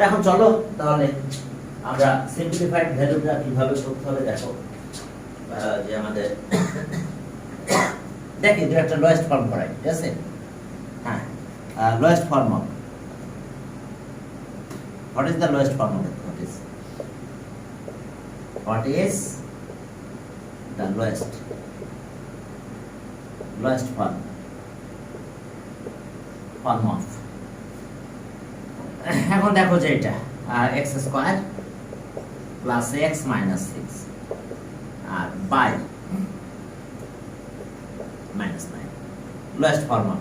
এখন চলো তাহলে আমরা সিম্পলিফাইড ভ্যালুটা কিভাবে করতে হবে দেখো। যে আমাদের দেখি যে একটা লোয়েস্ট ফর্ম করাই, ঠিক আছে? হ্যাঁ, lowest form of what is the lowest form of it? What is the lowest form of এখন দেখো যে এটা x square plus x minus 6 আর by minus 9 lowest form of.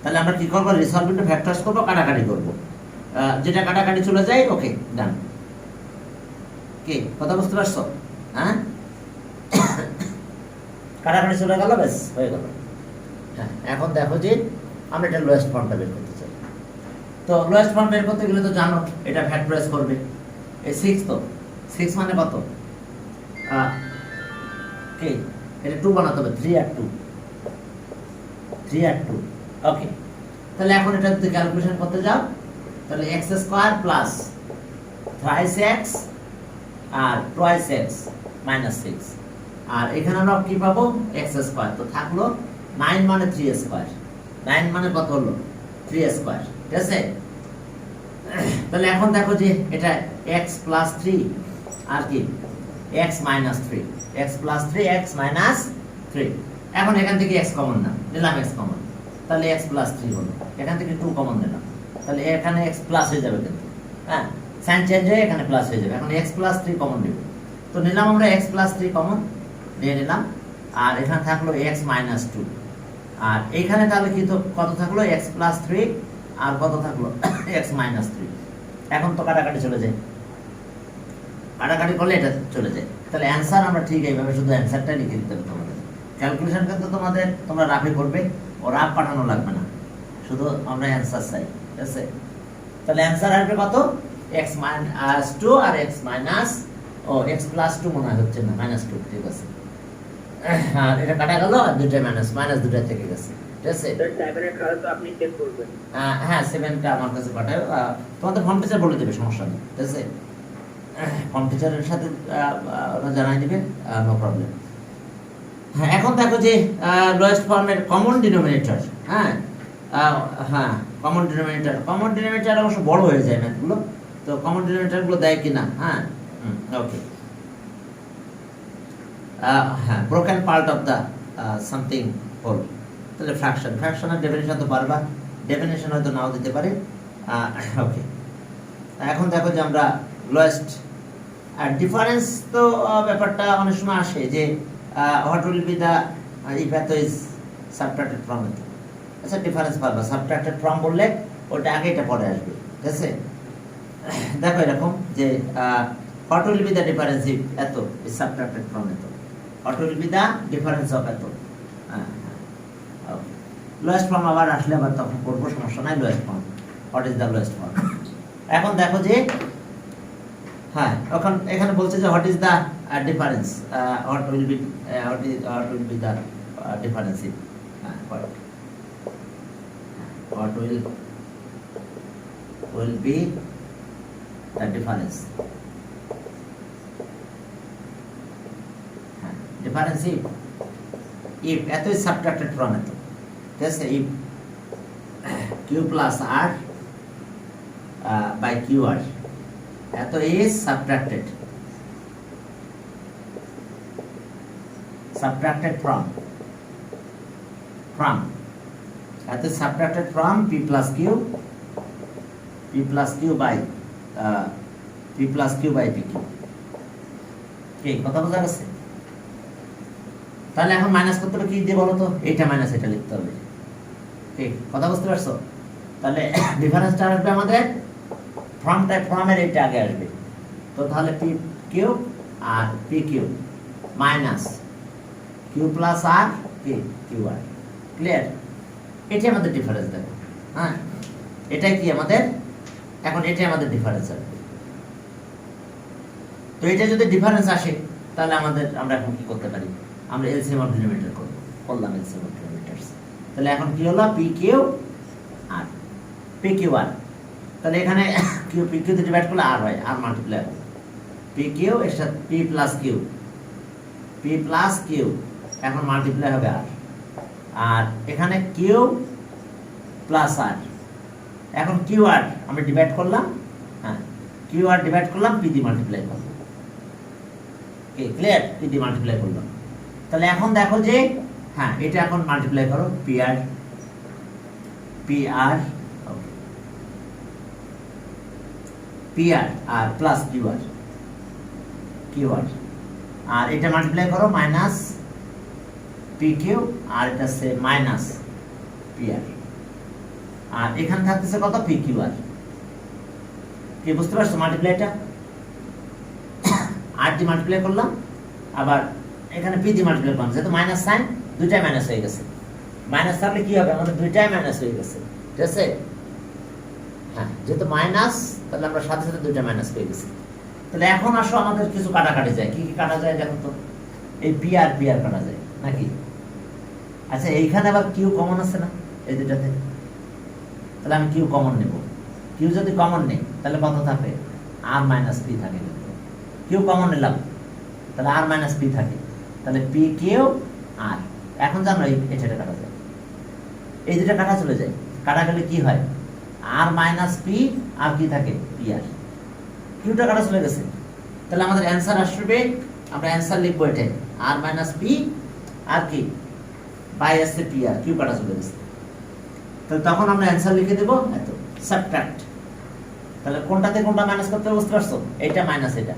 তাহলে আমরা কি করব? রিসলভ ইনটু ফ্যাক্টরস করব, কাটাকাটি করব। যেটা কাটাকাটি চলে যায়, ওকে ডান। কি কথা বুঝতে পারছো? হ্যাঁ, কাটাকাটি চলে গেল, ব্যাস হয়ে গেল। হ্যাঁ, এখন দেখো যে আমরা এটা লোয়েস্ট ফর্মটা বের করতে চাই। তো লোয়েস্ট ফর্ম বের করতে গেলে তো জানো এটা ফ্যাক্টরাইজ করবে। এই 6, তো 6 মানে কত? কি এটা 2 বানাতে হবে, 3 আর 2, ওকে। তাহলে এখন এটা যদি ক্যালকুলেশন করতে যাও, তাহলে x square plus thrice x আর টুয়াইস x মাইনাস 6, আর এখানে আমরা কি পাবো? x square. তো থাকলো 9 মানে 3 স্কয়ার, 9 মানে কত হলো? 3 স্কয়ার, ঠিক আছে? তাহলে এখন দেখো যে এটা x প্লাস 3 আর কি x minus 3, x plus 3 x minus 3। এখন এখান থেকে x কমন না নিলাম, x কমন, তাহলে x প্লাস 3 হলো। এখান থেকে 2 কমন নিলাম, তাহলে এখানে x প্লাস হয়ে যাবে, কিন্তু হ্যাঁ সাইন চেঞ্জ হয়ে এখানে প্লাস হয়ে যাবে। এখন x প্লাস 3 কমন নেব, তো নিলাম আমরা x প্লাস 3 কমন নিয়ে নিলাম, আর এখানে থাকলো x মাইনাস 2, আর এখানে তাহলে কি তো কত থাকলো? x প্লাস 3 আর কত থাকলো? x minus 3। এখন তো কাটাকাটি চলে যায়, কাটাকাটি করলে এটা চলে যায়। তাহলে অ্যান্সার আমরা ঠিক এইভাবে শুধু অ্যান্সারটা লিখে দিতে হবে। তোমাদের ক্যালকুলেশন কিন্তু তোমরা রাফে করবে, ও রাফ পাঠানো লাগবে না, শুধু আমরা অ্যান্সার চাই, ঠিক আছে? তাহলে অ্যান্সার আসবে কত? x মাইনাস 2 আর x মাইনাস x প্লাস 2 মনে হচ্ছে না, মাইনাস 2, ঠিক আছে? আর এটা কাটা গেল, আর দুটো মাইনাস দুটো থেকে গেছে, ঠিক আছে? স্যার 7 এর খাতা তো আপনি চেক করবেন। হ্যাঁ, 7টা আমার কাছে পাঠাও, তোমাদের ফর্ম টিচার বলে দেবে, সমস্যা নেই, ঠিক আছে? ফর্ম টিচারের সাথে ওরা জানাই দিবে, নো প্রবলেম। হ্যাঁ, এখন দেখো যে লোয়েস্ট ফর্মের কমন ডিনোমিনেটর। হ্যাঁ, কমন ডিনোমিনেটর অবশ্য বড় হয়ে যায় ম্যাথগুলো, তো কমন ডিনোমিনেটর গুলো দেয় কিনা। হ্যাঁ, ওকে। হ্যাঁ, broken part of the something whole. তাহলে ফ্র্যাকশনের ডেফিনিশন তো পারবা, ডেফিনিশন হয়তো নাও দিতে পারে, ওকে। এখন দেখো যে আমরা লোয়েস্ট আর ডিফারেন্স, তো ব্যাপারটা অনেক সময় আসে যে what will be the if এত ইজ সাবট্রাক্টেড ফ্রম এত। আচ্ছা, ডিফারেন্স পারবা, সাবট্রাক্টেড ফ্রম বললে ওটা আগে এটা পরে আসবে, ঠিক আছে? দেখো এরকম যে what will be the difference if এত ইজ সাবট্রাক্টেড ফ্রম এত, what will be the difference of এত। লোয়েস্ট ফর্ম আবার আসলে আবার তখন করবো, সমস্যা নাই। Lowest form, what is the lowest form. এখন দেখো যে হ্যাঁ, এখন এখানে বলছে যে what is the difference, what will be the difference if, what will be the difference, difference if এত is subtracted from এত, ঠিক আছে? if q plus r by qr এত is subtracted from that is subtracted from p plus q by pq। কি কথা বোঝা গেছে? তাহলে এখন মাইনাস করতে হবে কি দিয়ে বলো তো? এইটা মাইনাস এটা লিখতে হবে, ঠিক কথা বুঝতে পারছো? তাহলে ডিফারেন্সটা আসবে আমাদের ফর্মের এইটা আগে আসবে, তো তাহলে p কিউব আর p cube minus q plus r qr। Clear? এটাই আমাদের ডিফারেন্স। দেখো, হ্যাঁ, এটাই কি আমাদের, এখন এটাই আমাদের ডিফারেন্স আসবে। তো এটা যদি ডিফারেন্স আসে, তাহলে আমরা এখন কি করতে পারি? আমরা এলসিএম অফ ডিনোমিনেটর করলাম, এলসিএম অফ ডিনোমিনেটরস। তাহলে এখন কি হলো? P Q R P Q R তাহলে এখানে কিউ পি কিউ ডিভাইড করলে আর হয়, আর মাল্টিপ্লাই হবে পি কিউ এর সাথে পি প্লাস কিউ এখন মাল্টিপ্লাই হবে আর, আর এখানে কিউ প্লাস আর, এখন কিউ আর আমরা ডিভাইড করলাম, হ্যাঁ কিউ আর ডিভাইড করলাম পি দিয়ে মাল্টিপ্লাই করলাম, ওকে ক্লিয়ার, পি দিয়ে মাল্টিপ্লাই করলাম। তাহলে এখন দেখো যে হ্যাঁ এটা এখন মাল্টিপ্লাই করো পি আর আর প্লাস কিউ আর আর এটা মাল্টিপ্লাই করো মাইনাস পি কিউ আর এটা সে মাইনাস পি আর এখানে থাকতেছে কত পি কিউ আর, কি বুঝতে পারছো মাল্টিপ্লাইটা? আর দিয়ে মাল্টিপ্লাই করলাম, আবার এখানে পি দিয়ে মাল্টিপ্লাই করলাম, যেহেতু মাইনাস সাইন দুইটাই মাইনাস হয়ে গেছে, মাইনাস থাকলে কি হবে আমাদের দুইটাই মাইনাস হয়ে গেছে, ঠিক আছে? হ্যাঁ যেহেতু মাইনাস তাহলে আমরা সাথে সাথে দুইটা মাইনাস পেয়ে গেছি। তাহলে এখন আসো আমাদের কিছু কাটাকাটি যায়, কি কি কাটা যায় দেখো তো, এই পি আর কাটা যায় নাকি? আচ্ছা এইখানে আবার কিউ কমন আছে না এই দুটাতে, তাহলে আমি কিউ কমন নেব, কিউ যদি কমন নেই তাহলে কত থাকে আর মাইনাস পি থাকে, কিউ কমন নিলাম তাহলে আর মাইনাস পি থাকে, তাহলে পি কিউ আর, এখন জানো এটা কাটা যায়, এই দুটা কাটা চলে যায়, কাটা গেলে কি হয় আর মাইনাস পি আর কি থাকে পি আর, কিউটা কাটা চলে গেছে, তাহলে আমাদের অ্যান্সার আসবে, আমরা অ্যান্সার লিখবো এটা আর মাইনাস পি আর কি বাই আসছে পি আর, কিউ কাটা চলে গেছে, তাহলে তখন আমরা অ্যান্সার লিখে দেবো এত সাবট্রাক্ট। তাহলে কোনটাতে কোনটা মাইনাস করতে হবে বুঝতে পারছো, এটা মাইনাস এটা,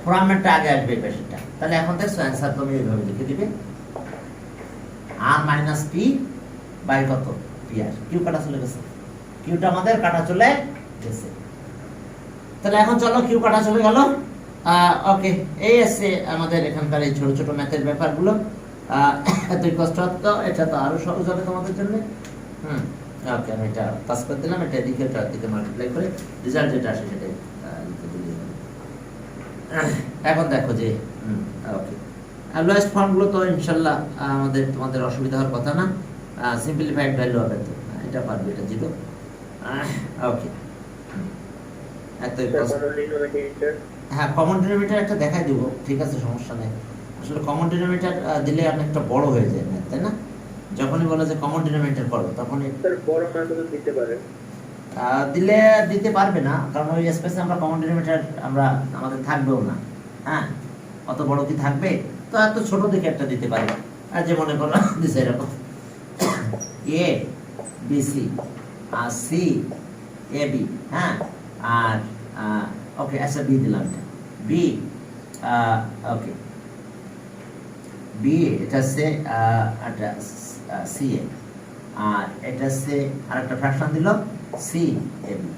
ফরম্যাটটা আগে আসবে এই পাশেরটা, তাহলে এখন দেখছো অ্যান্সার তুমি এইভাবে লিখে দিবে আর মাইনাস পি বাই কত পি আর, কিউ কাটা চলে গেছে, কিউটা আমাদের কাটা চলে গেছে। তাহলে এখন চলো কিউ কাটা চলে গেল, ওকে এই আছে আমাদের এখানকার এই ছোট ছোট ম্যাথের ব্যাপারগুলো, এতই কষ্ট হতো, এটা তো আরো সহজ হবে তোমাদের জন্য। ওকে আমি এটা পাস করে দিলাম, এটা এদিকে মাল্টিপ্লাই করে রেজাল্ট যেটা আসে সেটাই লিখে দিলাম। এখন দেখো যে ওকে লোয়েস্ট ফর্মগুলো তো ইনশাল্লাহ আমাদের তোমাদের অসুবিধা হওয়ার কথা না, সিম্পলিফাইড ভ্যালু হবে তো, এটা পারবে, এটা জিরো, ওকে এতই কষ্ট। হ্যাঁ কমন ডিনোমিনেটর একটা দেখাই দিব, ঠিক আছে সমস্যা নেই, আসলে কমন ডিনোমিনেটর দিলে অনেকটা বড় হয়ে যায় না, তাই না? যখনই বলে যে কমন ডিনোমিনেটর করো তখনই বড় মান তো দিতে পারে, দিলে দিতে পারবে না, কারণ ওই স্পেসে আমরা কমন ডিনোমিনেটর আমরা আমাদের থাকবেও না, হ্যাঁ অত বড় কি থাকবে, তো এত ছোট দিকে একটা দিতে পারি, আর যে মনে করো দিছে এরকম A B C R C A B, হ্যাঁ আর ওকে আচ্ছা বি দিলাম, এটা বি ওকে বি এটা হচ্ছে সি এ, আর এটা হচ্ছে আরেকটা ফ্র্যাকশন দিল সি এ বি,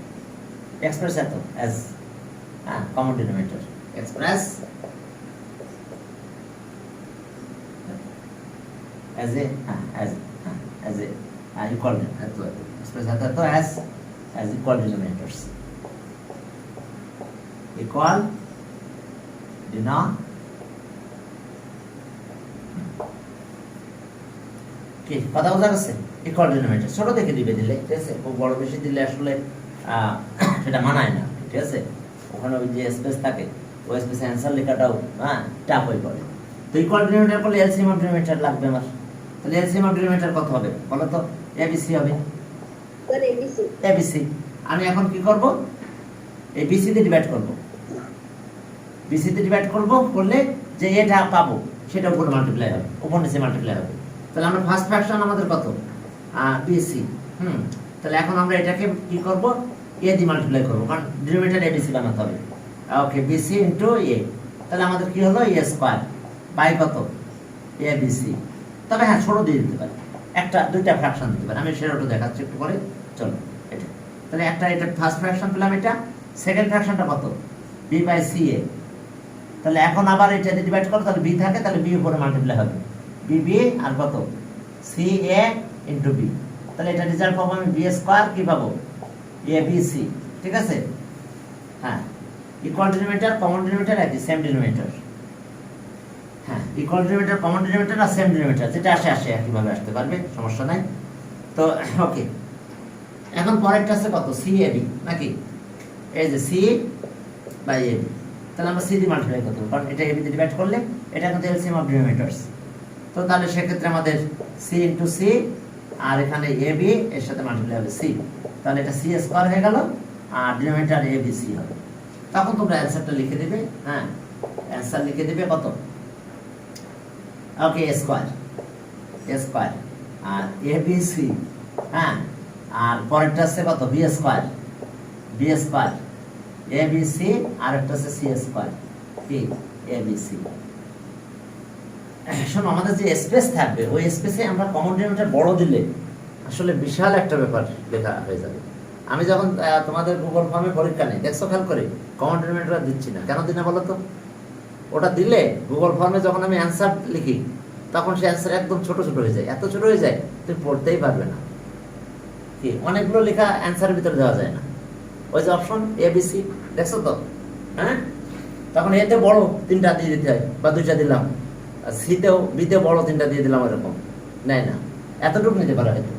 এক্সপ্রেস এত as common denominator, express as a equal express as equal denominators, equal কি কথা বোঝা গেছে? ইকুয়াল ডিনোমিনেটর ছোট দেখে দিবে দিলে, ঠিক আছে, খুব বড় বেশি দিলে আসলে সেটা মানায় না, ঠিক আছে, ওখানে ওই যে স্পেস থাকে ওই স্পেসে অ্যান্সার লেখাটাও টাফ হয়ে পড়ে। তো ইকুয়াল ডিনোমিনেটর করলে এলসিএম অফ ডিনোমিনেটর লাগবে আমার, তাহলে এলসিএম অফ ডিনোমিনেটর কত হবে বলো তো? এবিসি হবে, এবিসি। আমি এখন কি করব, এই বিসি তে ডিভাইড করব, বিসি তে ডিভাইড করব, করলে যে এটা পাবো সেটা উপরে মাল্টিপ্লাই হবে, উপর নিচে মাল্টিপ্লাই হবে, তাহলে আমরা ফার্স্ট ফ্র্যাকশন আমাদের কত বিসি, তাহলে এখন আমরা এটাকে কি করব এ দিয়ে মাল্টিপ্লাই করব, কারণ ডিনোমিনেটর এবিসি বানাতে হবে, ওকে বিসি ইনটু এ, তাহলে আমাদের কি হলো এ স্কয়ার বাই কত এ বিসি। তবে হ্যাঁ ছোট দিয়ে দিতে পারি, একটা দুইটা ফ্র্যাকশন দিতে পারি, আমি সেটাও দেখাচ্ছি একটু পরে, চলো এটা তাহলে একটা এটা ফার্স্ট ফ্র্যাকশন পেলাম, এটা সেকেন্ড ফ্র্যাকশনটা কত বি বাই সি এ, তাহলে এখন আবার এটা দিয়ে ডিভাইড করো, তাহলে বি থাকে, তাহলে বি উপরে মাল্টিপ্লাই হবে, বি বি আর কত সি এ ইনটু বি, তাহলে এটা রেজাল্ট পাবো আমি বি স্কয়ার কি পাবো এ বি সি, ঠিক আছে। হ্যাঁ ইকুয়াল ডিনোমিনেটর কমন ডিনোমিনেটর একই, সেম ডিনোমিনেটর, হ্যাঁ ইকুয়াল ডিনোমিনেটর কমন ডিনোমিনেটর আর সেম ডিনোমিনেটর, যেটা আসে আসে একইভাবে আসতে পারবে, সমস্যা নাই। তো ওকে এখন পরেরটা আছে কত, সি এ বি নাকি, এই যে সি বাই এ বি, তাহলে আমরা সি দিয়ে মাল্টিপ্লাই করতে পারবো, কারণ এটা এ বি দিয়ে ডিভাইড করলে এটা কিন্তু এলসিএম অফ ডিনোমিনেটরস। তো তাহলে সেক্ষেত্রে আমাদের সি ইন্টু সি, আর এখানে এ বি এর সাথে মাল্টিপ্লাই হবে সি, তাহলে এটা সি স্কোয়ার হয়ে গেল, আর ডিনোমিনেটর এ বি সি হবে। তখন তোমরা অ্যান্সারটা লিখে দেবে, হ্যাঁ অ্যান্সার লিখে দেবে কত, ওকে square square, R A B C, হ্যাঁ আর পরেরটা আছে কত, B square A B C, আর একটা আছে সি স্কোয়ার কি এ বি সি। শোনো, আমাদের যে স্পেস থাকবে ওই স্পেসে আমরা কমন ডিনোমিনেটর বড় দিলে আসলে বিশাল একটা ব্যাপার লেখা হয়ে যাবে। আমি যখন তোমাদের গুগল ফর্মে পরীক্ষা নেই, দেখছো খেয়াল করে কমন ডিনোমিনেটর দিচ্ছি না, কেন দিই না বলো তো? ওটা দিলে গুগল ফর্মে যখন আমি অ্যান্সার লিখি তখন সে অ্যান্সার একদম ছোট ছোট হয়ে যায়, এত ছোট হয়ে যায় তুমি পড়তেই পারবে না, কি অনেকগুলো লেখা অ্যান্সারের ভিতরে দেওয়া যায় না। ওই যে অপশন এ বি সি দেখছো তো, হ্যাঁ তখন এতে বড় তিনটা দিয়ে দিতে হয় বা দুইটা দিলাম, আর সিতেও বিতেও বড় তিনটা দিয়ে দিলাম, এরকম নেয় না। এতটুকু নিতে পারে হয়তো,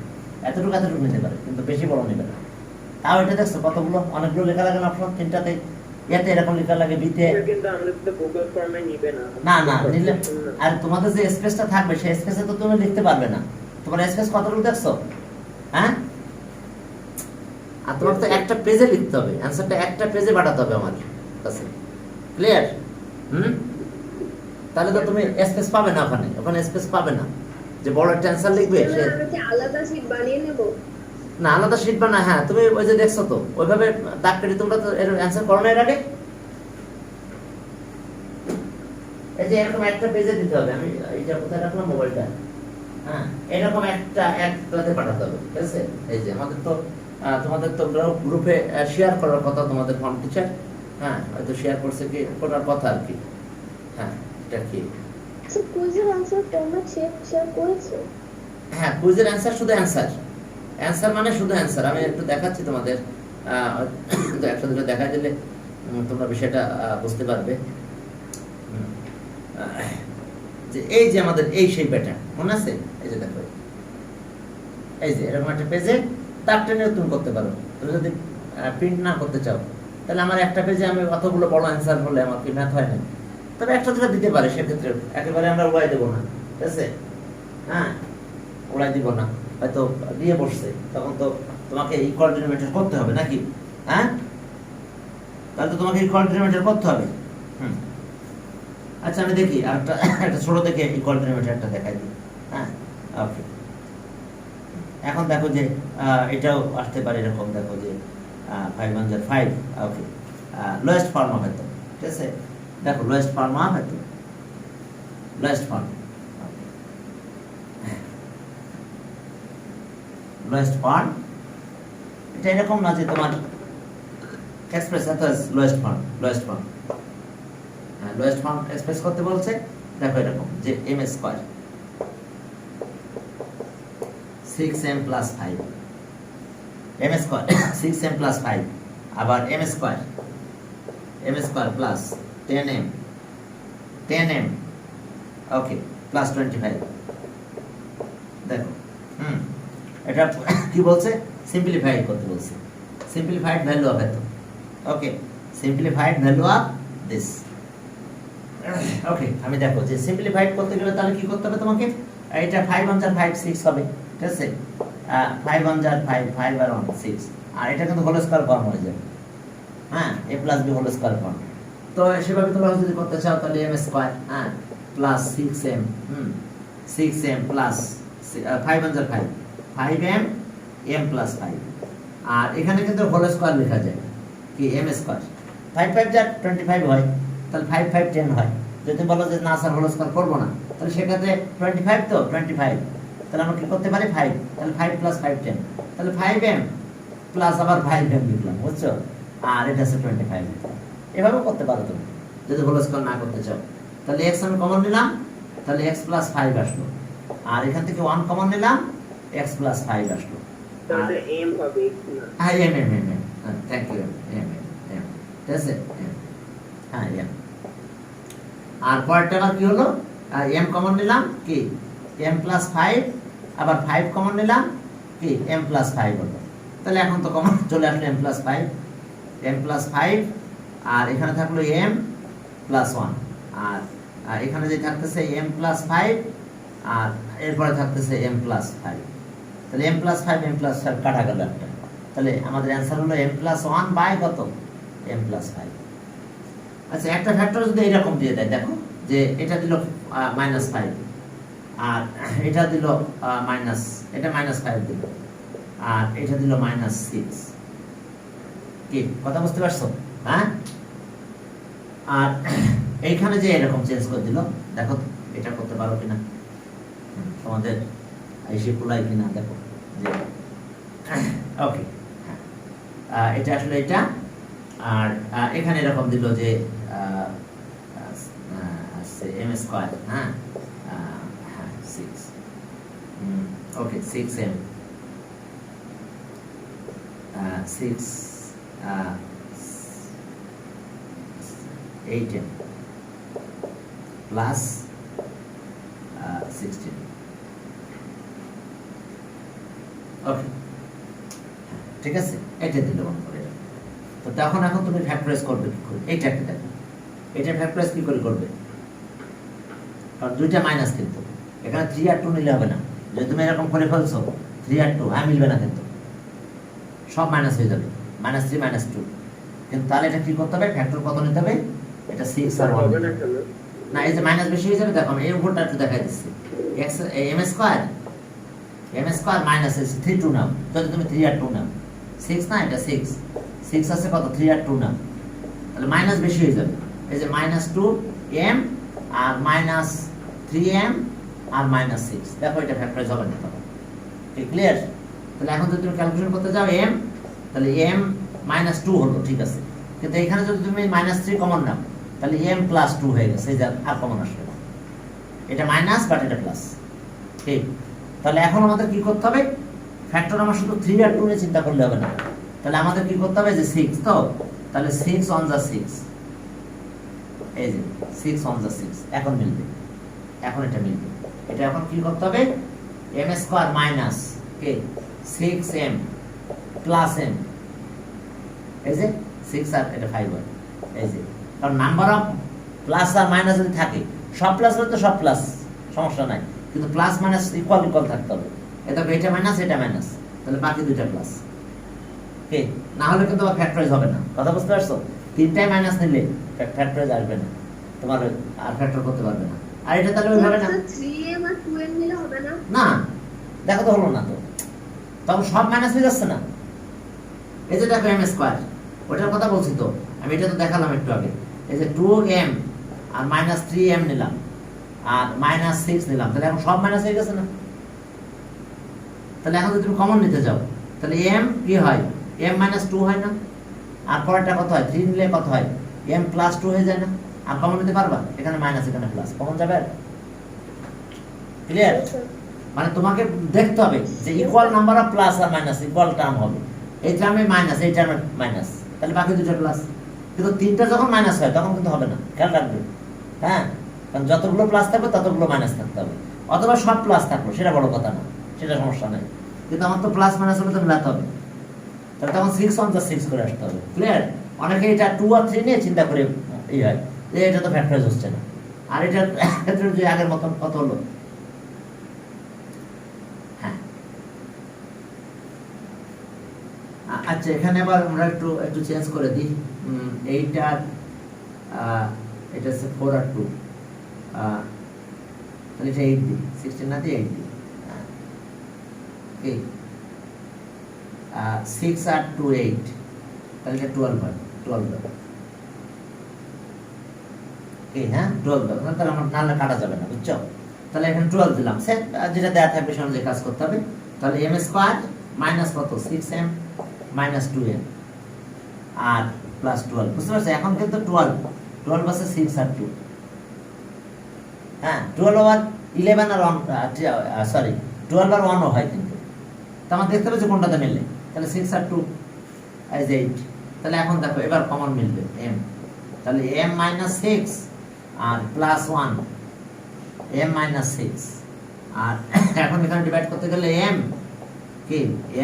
এতটুকু নিতে পারে, কিন্তু বেশি বড় নেবে না। তাও এটা দেখছো কতগুলো, অনেকগুলো লেখা লাগে না অপশন, তিনটাতে এতে এরকম লেখা লাগে, বিতে কিন্তু আমাদের তো গুগল ফর্মে নিবে না। না নিলে, আর তোমাদের যে স্পেসটা থাকবে সেই স্পেসে তো তুমি লিখতে পারবে না। তোমার স্পেস কতটুকু দেখছো, হ্যাঁ আর তোমার তো একটা পেজে লিখতে হবে, অ্যান্সারটা একটা পেজে পাঠাতে হবে আমার কাছে, ক্লিয়ার? তাহলে তো তুমি স্পেস পাবে না, ওখানে স্পেস পাবে না, যে বড় একটা অ্যান্সার লিখবে সে আলাদা শীট বানিয়ে নেব না, আলাদা শীট বানা, হ্যাঁ তুমি ওই যে দেখছো তো ওইভাবে দাগ কেটে, তোমরা তো এর অ্যান্সার করো না এর আগে, এই যে এরকম একটা পেজে দিতে হবে। আমি এইটা কোথায় রাখলাম, মোবাইলটা, হ্যাঁ এরকম একটাতে পাঠাতে হবে, ঠিক আছে? এই যে আমাদের তো তোমাদের তো গ্রুপে শেয়ার করার কথা, তোমাদের ফর্ম টিচার, হ্যাঁ হয়তো শেয়ার করছে, কি করার কথা আর কি, হ্যাঁ এটা কি, আচ্ছা কুইজের আনসারটা আমরা শেয়ার করেছি, হ্যাঁ কুইজের অ্যান্সার শুধু অ্যান্সার মানে শুধু অ্যান্সার। আমি একটু দেখাচ্ছি তোমাদের, একসাথে দেখা দিলে তোমরা বিষয়টা বুঝতে পারবে। যে এই যে আমাদের এই সেই প্যাটার্ন মনে আছে, এই যে দেখো, এই যে এরকম একটা পেজে দাগ টেনে তুমি করতে পারো। তুমি যদি প্রিন্ট না করতে চাও তাহলে আমার একটা পেজে আমি অতগুলো বড় অ্যান্সার হলে আমার কি ম্যাথ হয় না, তবে একটা দুটো দিতে পারে, সেক্ষেত্রে একেবারে আমরা উড়াই দেবো না, ঠিক আছে? হ্যাঁ উড়াই দিব না, হয়তো দিয়ে বসছে, তখন তো তোমাকে ইকুয়াল ডিনোমিনেটর করতে হবে নাকি, হ্যাঁ তাহলে তো তোমাকে ইকুয়াল ডিনোমিনেটর করতে হবে। আচ্ছা আমি দেখি আর একটা ছোট দেখে ইকুয়াল ডিনোমিনেটরটা দেখাই দিই, হ্যাঁ ওকে। এখন দেখো যে এটাও আসতে পারে এরকম, দেখো যে 5 1 5, ওকে লোয়েস্ট ফর্ম হবে তো, ঠিক আছে? দেখো লোয়েস্ট ফর্ম হবে তো, লোয়েস্ট ফর্ম এটা এরকম না যে তোমার এক্সপ্রেস এত লোয়েস্ট ফর্ম এক্সপ্রেস করতে বলছে, দেখো এরকম যে m square 6m + 5, m square 6m + 5, আবার m স্কয়ার প্লাস 10m ওকে প্লাস 25, দেখো এটা কি বলছে, সিম্পলিফাই করতে বলছে, সিম্পলিফাইড ভ্যালু অফ এত, ওকে সিম্পলিফাইড ভ্যালু অফ দিস, ওকে। আমি দেখো যে সিম্পলিফাইড করতে গেলে তাহলে কি করতে হবে তোমাকে, এটা 5 1 5 6 হবে, ঠিক আছে? 5 1 5 5 আর 1 6, আর এটা কিন্তু হোল স্কয়ার ফর্ম হয়ে যাবে, হ্যাঁ a + b whole square form. তো সেভাবে তোমরা যদি করতে চাও তাহলে m স্কয়ার, হ্যাঁ plus 6m 6m plus 5 1 5 5m m + 5, আর এখানে কিন্তু হোল স্কয়ার লেখা যায় কি m স্কয়ার, 5 5 যা 25 হয়, তাহলে 5 5 10 হয়। যদি বলো যে না স্যার হোল স্কয়ার করব না, তাহলে সেক্ষেত্রে 25 তো 25, তাহলে আমরা কি করতে পারি 5, তাহলে 5 + 5 10, তাহলে 5m প্লাস আবার 5m লিখলাম, বুঝছো? আর এটা আছে 25, এভাবে করতে পারো তুমি যদি হোল স্কয়ার না করতে চাও। তাহলে x আমি কমন নিলাম, তাহলে x + 5 আসলো, আর এখান থেকে 1 কমন নিলাম, x + 5 আসলো, তাহলে m হবে না, হ্যাঁ m থ্যাংক ইউ, m ঠিক আছে, হ্যাঁ m। আর পরেরটা কি হলো, m কমন নিলাম কি m + 5, আবার 5 কমন নিলাম কি m + 5 হলো, তাহলে এখন তো কমন চলে আসলো m প্লাস ফাইভ, আর এখানে থাকলো m প্লাস ওয়ান, আর এখানে যে থাকতেছে m প্লাস ফাইভ, আর এরপরে থাকতেছে m প্লাস ফাইভ। তাহলে m প্লাস ফাইভ কাটা গেল একটা। তাহলে আমাদের অ্যান্সার হলো m প্লাস ওয়ান বাই কত, m প্লাস ফাইভ। আচ্ছা, একটা ফ্যাক্টর যদি এইরকম দিয়ে দেয়, দেখো যে এটা দিল মাইনাস ফাইভ, আর এটা দিল এটা মাইনাস ফাইভ দিল, আর এটা দিল মাইনাস সিক্স। কি কথা বুঝতে পারছো? হ্যাঁ। আর এইখানে যে এরকম চেঞ্জ করে দিল, দেখো তো এটা করতে পারো কিনা, তোমাদের এসে কুলাই কিনা দেখো যে ওকে। এটা আসলে এটা, আর এখানে এরকম দিল যে m স্কয়ার, হ্যাঁ, 6, ওকে 6m, 8m প্লাস 16। ওকে, ঠিক আছে, এটা দিল মনে করে। তো তখন এখন তুমি ফ্যাক্টরাইজ করবে কি করে? এইটাকে দেখো, এটা ফ্যাক্টরাইজ কি করে করবে? কারণ দুইটা মাইনাস, কিন্তু এখানে 3 আর 2 নিলে হবে না। যদি তুমি এরকম করে ফেলছো 3 আর 2 মিলবে না, কিন্তু সব মাইনাস হয়ে যাবে, -3 -2। কিন্তু তাহলে এটা কি করতে হবে? ফ্যাক্টর কত নিতে হবে? এটা 6 আর 1 হবে না কেন? না, এই যে মাইনাস বেশি হয়ে যাবে। দেখো আমি এই উপরটা একটু দেখাই দিচ্ছি। x m স্কয়ার মাইনাস 3 2 নাও, যদি তুমি 3 আর 2 নাও, 6 না, এটা 6 আছে কত, 3 আর 2 নাও, তাহলে মাইনাস বেশি হয়ে যাবে। এই যে -2m আর -3m আর -6, দেখো এটা ফ্যাক্টরাইজ হবে না তখন। ক্লিয়ার? তাহলে এখন যদি তুমি ক্যালকুলেশন করতে যাও m, তাহলে m -2 হলো, ঠিক আছে। কিন্তু এখানে যদি তুমি -3 কমন নাও, তাহলে m প্লাস 2 হয়ে গেছে, এই যে আর কমন আসবে না। এটা মাইনাস বাট এটা প্লাস, ঠিক। তাহলে এখন আমাদের কি করতে হবে? ফ্যাক্টর আমার শুধু 3 আর 2 নিয়ে চিন্তা করলে হবে না। তাহলে আমাদের কি করতে হবে? যে 6, তো তাহলে 6 অন যা 6, এই যে 6 অন যা 6, এখন মিলবে, এখন এটা মিলবে। এটা এখন কি করতে হবে? m স্কয়ার মাইনাস কে 6m প্লাস m, এই যে 6 আর এটা 5 হয়, এই যে। কারণ নাম্বার অফ প্লাস আর মাইনাস যদি থাকে, সব প্লাস হলে তো সব প্লাস, সমস্যা নাই, কিন্তু প্লাস মাইনাস ইকুয়াল থাকতে হবে। এটা মাইনাস, এটা মাইনাস, তাহলে বাকি দুইটা প্লাস। ওকে, না হলে কিন্তু আবার ফ্যাক্টরাইজ হবে না। কথা বুঝতে পারছো? তিনটাই মাইনাস নিলে ফ্যাক্টরাইজ আসবে না, তোমার আর ফ্যাক্টর করতে পারবে না। আর এটা তাহলে ওইভাবে না, 3m আর 2m নিলে হবে না? না, দেখো তো হলো না, তো তখন সব মাইনাস হয়ে যাচ্ছে না। এই যে দেখো m স্কয়ার, ওটার কথা বলছি তো আমি, এটা তো দেখালাম একটু আগে। এই যে 2m আর -3m নিলাম আর -6 নিলাম, তাহলে এখন সব মাইনাস হয়ে গেছে না? তাহলে এখন যদি তুমি কমন নিতে যাও, তাহলে m কি হয়? m -2 হয় না? আর পরেরটা কত হয়? 3 নিলে কত হয়? m প্লাস 2 হয়ে যায় না? আর কমন নিতে পারবা? এখানে মাইনাস, এখানে প্লাস, কমন যাবে? ক্লিয়ার? মানে তোমাকে দেখতে হবে যে ইকুয়াল নাম্বার অফ প্লাস আর মাইনাস ইকুয়াল টার্ম হবে। এই টার্মে মাইনাস, এই টার্মে মাইনাস, তাহলে বাকি দুটো প্লাস। কিন্তু তিনটা যখন মাইনাস হয় তখন কিন্তু হবে না, খেয়াল রাখবে। হ্যাঁ, কারণ যতগুলো প্লাস থাকবে ততগুলো মাইনাস থাকতে হবে, অথবা সব প্লাস থাকলো, সেটা বড় কথা না, সেটা সমস্যা নেই। কিন্তু আমার তো প্লাস মাইনাস হলে তো মেলাতে হবে, তাহলে তখন 6 অন যা 6 করে আসতে হবে। ক্লিয়ার? অনেকে এটা 2 আর 3 নিয়ে চিন্তা করে এই হয় যে এটা তো ফ্যাক্টরাইজ হচ্ছে না। আর এটার ক্ষেত্রে যে আগের মতন কত হলো? হ্যাঁ, আচ্ছা, এখানে আবার আমরা একটু চেঞ্জ করে দিই। এইটার এটা হচ্ছে 4 আর 2, তাহলে এটা 8 দিই, 16 না দিয়ে 8 দিই। ওকে, 6 আর 2 8, তাহলে এটা 12 হয়, 12 হবে। হ্যাঁ, 12 হবে, তাহলে আমার নাহলে কাটা যাবে না, বুঝছো? তাহলে এখানে 12 দিলাম, সেট যেটা দেয়া থাকবে সে অনুযায়ী কাজ করতে হবে। তাহলে m স্কয়ার মাইনাস কত, 6m মাইনাস 2m আর প্লাস 12, বুঝতে পারছো? এখন কিন্তু 12 আছে 6 আর 2, হ্যাঁ, 12 আর 11 আর 1, সরি 12 আর 1 হয়, কিন্তু তো আমার দেখতে হবে যে কোনটাতে মিললে। তাহলে 6 আর 2 is 8, তাহলে এখন দেখো এবার কমন মিলবে m, তাহলে m মাইনাস 6 আর প্লাস 1, m মাইনাস 6, আর এখন এখানে ডিভাইড করতে গেলে m কি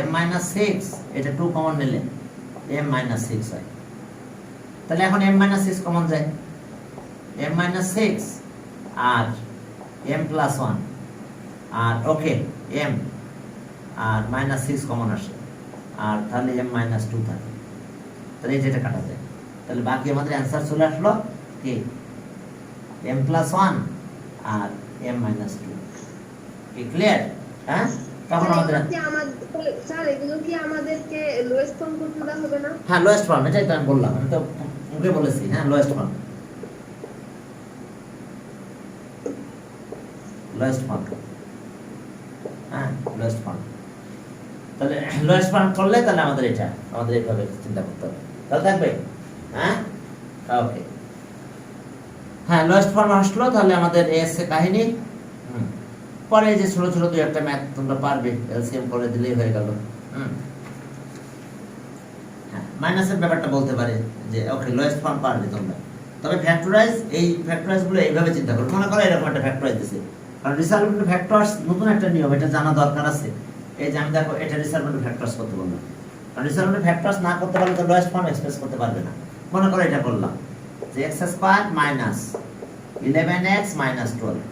m মাইনাস সিক্স, এটা 2 কমন নিলে m মাইনাস সিক্স হয়। তাহলে এখন m মাইনাস সিক্স কমন যায়, m মাইনাস সিক্স আর m প্লাস ওয়ান আর ওকে m আর মাইনাস সিক্স কমন আসে, আর তাহলে m মাইনাস টু থাকে। তাহলে এই যেটা কাটা যায়, তাহলে বাকি আমাদের অ্যান্সার চলে আসলো কি m প্লাস ওয়ান আর m মাইনাস টু। কি ক্লিয়ার? হ্যাঁ, তখন আমাদের স্যার এগুলো কি আমাদেরকে লোয়েস্ট ফর্ম করতে দেওয়া হবে না? হ্যাঁ লোয়েস্ট ফর্ম, এটাই তো আমি বললাম, আমি তো মুখে বলেছি। হ্যাঁ লোয়েস্ট ফর্ম, লোয়েস্ট ফর্ম, হ্যাঁ লোয়েস্ট ফর্ম। তাহলে লোয়েস্ট ফর্ম করলে তাহলে আমাদের এটা আমাদের এইভাবে চিন্তা করতে হবে, তাহলে থাকবে। হ্যাঁ ওকে, হ্যাঁ লোয়েস্ট ফর্ম আসলো, তাহলে আমাদের এস এ কাহিনী। পরে এই যে ছোট ছোট দুই একটা ম্যাথ তোমরা পারবে, এলসিএম করে দিলেই হয়ে গেল। হ্যাঁ মাইনাসের ব্যাপারটা বলতে পারে যে ওকে লোয়েস্ট ফর্ম পারবে তোমরা, তবে ফ্যাক্টরাইজ, এই ফ্যাক্টরাইজ গুলো এইভাবে চিন্তা করো। মনে করো এরকম একটা ফ্যাক্টরাইজ দিছে, কারণ রিসালভেন্ট ফ্যাক্টরস নতুন একটা নিয়ম, এটা জানা দরকার আছে। এই যে আমি দেখো এটা রিসালভেন্ট ফ্যাক্টরস করতে বললাম, কারণ রিসালভেন্ট ফ্যাক্টরস না করতে পারলে তো লোয়েস্ট ফর্ম এক্সপ্রেস করতে পারবে না। মনে করো এটা করলাম যে x square minus 11x minus 12,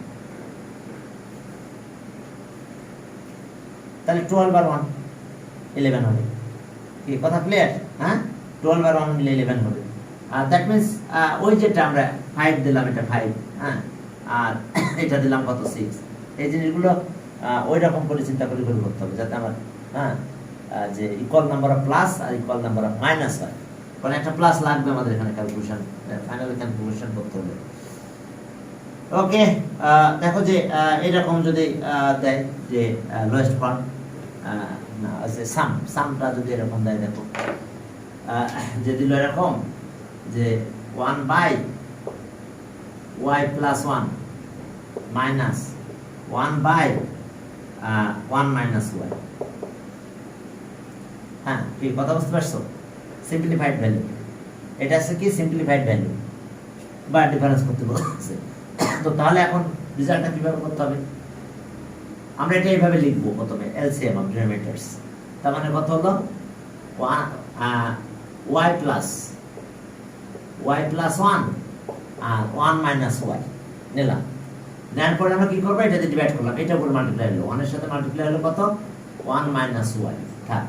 তাহলে 12 আর 1 11 হবে। কি কথা ক্লিয়ার? হ্যাঁ 12 আর 1 মিলে 11 হবে। আর দ্যাট মিন্স ওই যেটা আমরা 5 দিলাম, এটা 5, হ্যাঁ, আর এটা দিলাম কত 6। এই জিনিসগুলো ওই রকম করে চিন্তা করে করতে হবে, যাতে আমার হ্যাঁ যে ইকুয়াল নাম্বার অফ প্লাস আর ইকুয়াল নাম্বার অফ মাইনাস হয়। কারণ একটা প্লাস লাগবে আমাদের এখানে ক্যালকুলেশন, ফাইনাল ক্যালকুলেশন করতে হবে। ওকে, দেখো যে এরকম যদি দেয় যে লোয়েস্ট ফর্ম সামটা যদি এরকম দেয়, দেখো যে দিল এরকম যে 1/y plus 1 minus 1/1 minus y। হ্যাঁ কি কথা বুঝতে পারছো? সিম্পলিফাইড ভ্যালু, এটা আছে কি সিম্পলিফাইড ভ্যালু বা ডিফারেন্স করতে বলছে। তো তাহলে এখন রেজাল্টটা কিভাবে করতে হবে? আমরা এটা এইভাবে লিখবো প্রথমে এলসিএম অফ ডিনোমিনেটরস। তার মানে কত হলো y প্লাস 1 আর 1 মাইনাস y নিলাম। নেওয়ার পরে আমরা কি করবো, এটাতে ডিভাইড করলাম, এটা উপর মাল্টিপ্লাই হলো, 1 এর সাথে মাল্টিপ্লাই হলো কত 1 মাইনাস y থাক।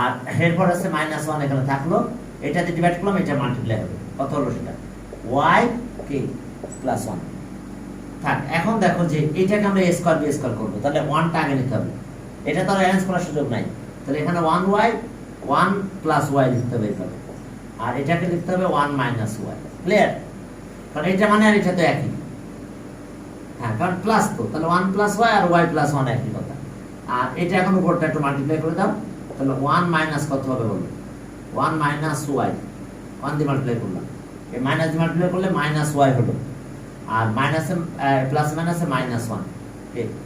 আর এরপর আছে মাইনাস 1 এখানে থাকলো, এটাতে ডিভাইড করলাম, এটা মাল্টিপ্লাই হবে, কত হলো সেটা y কি প্লাস 1 থাক। এখন দেখো যে এটাকে আমরা a স্কয়ার b স্কয়ার করব, তাহলে 1 টা আগে নিতে হবে, এটা তো অ্যারেঞ্জ করার সুযোগ নাই। তাহলে এখানে 1y 1 প্লাস y লিখতে হবে এইভাবে, আর এটাকে লিখতে হবে 1 মাইনাস y। ক্লিয়ার? কারণ এটা মানে আর এটা তো একই, হ্যাঁ কারণ প্লাস তো, তাহলে 1 প্লাস y আর y প্লাস 1 একই কথা। আর এটা এখন উপরটা একটু মাল্টিপ্লাই করে দাও, তাহলে 1 মাইনাস কত হবে বলো, 1 মাইনাস y, 1 দিয়ে মাল্টিপ্লাই করলাম, এই মাইনাস দিয়ে মাল্টিপ্লাই করলে মাইনাস y হলো, আর মাইনাসে প্লাস মাইনাসে মাইনাস 1।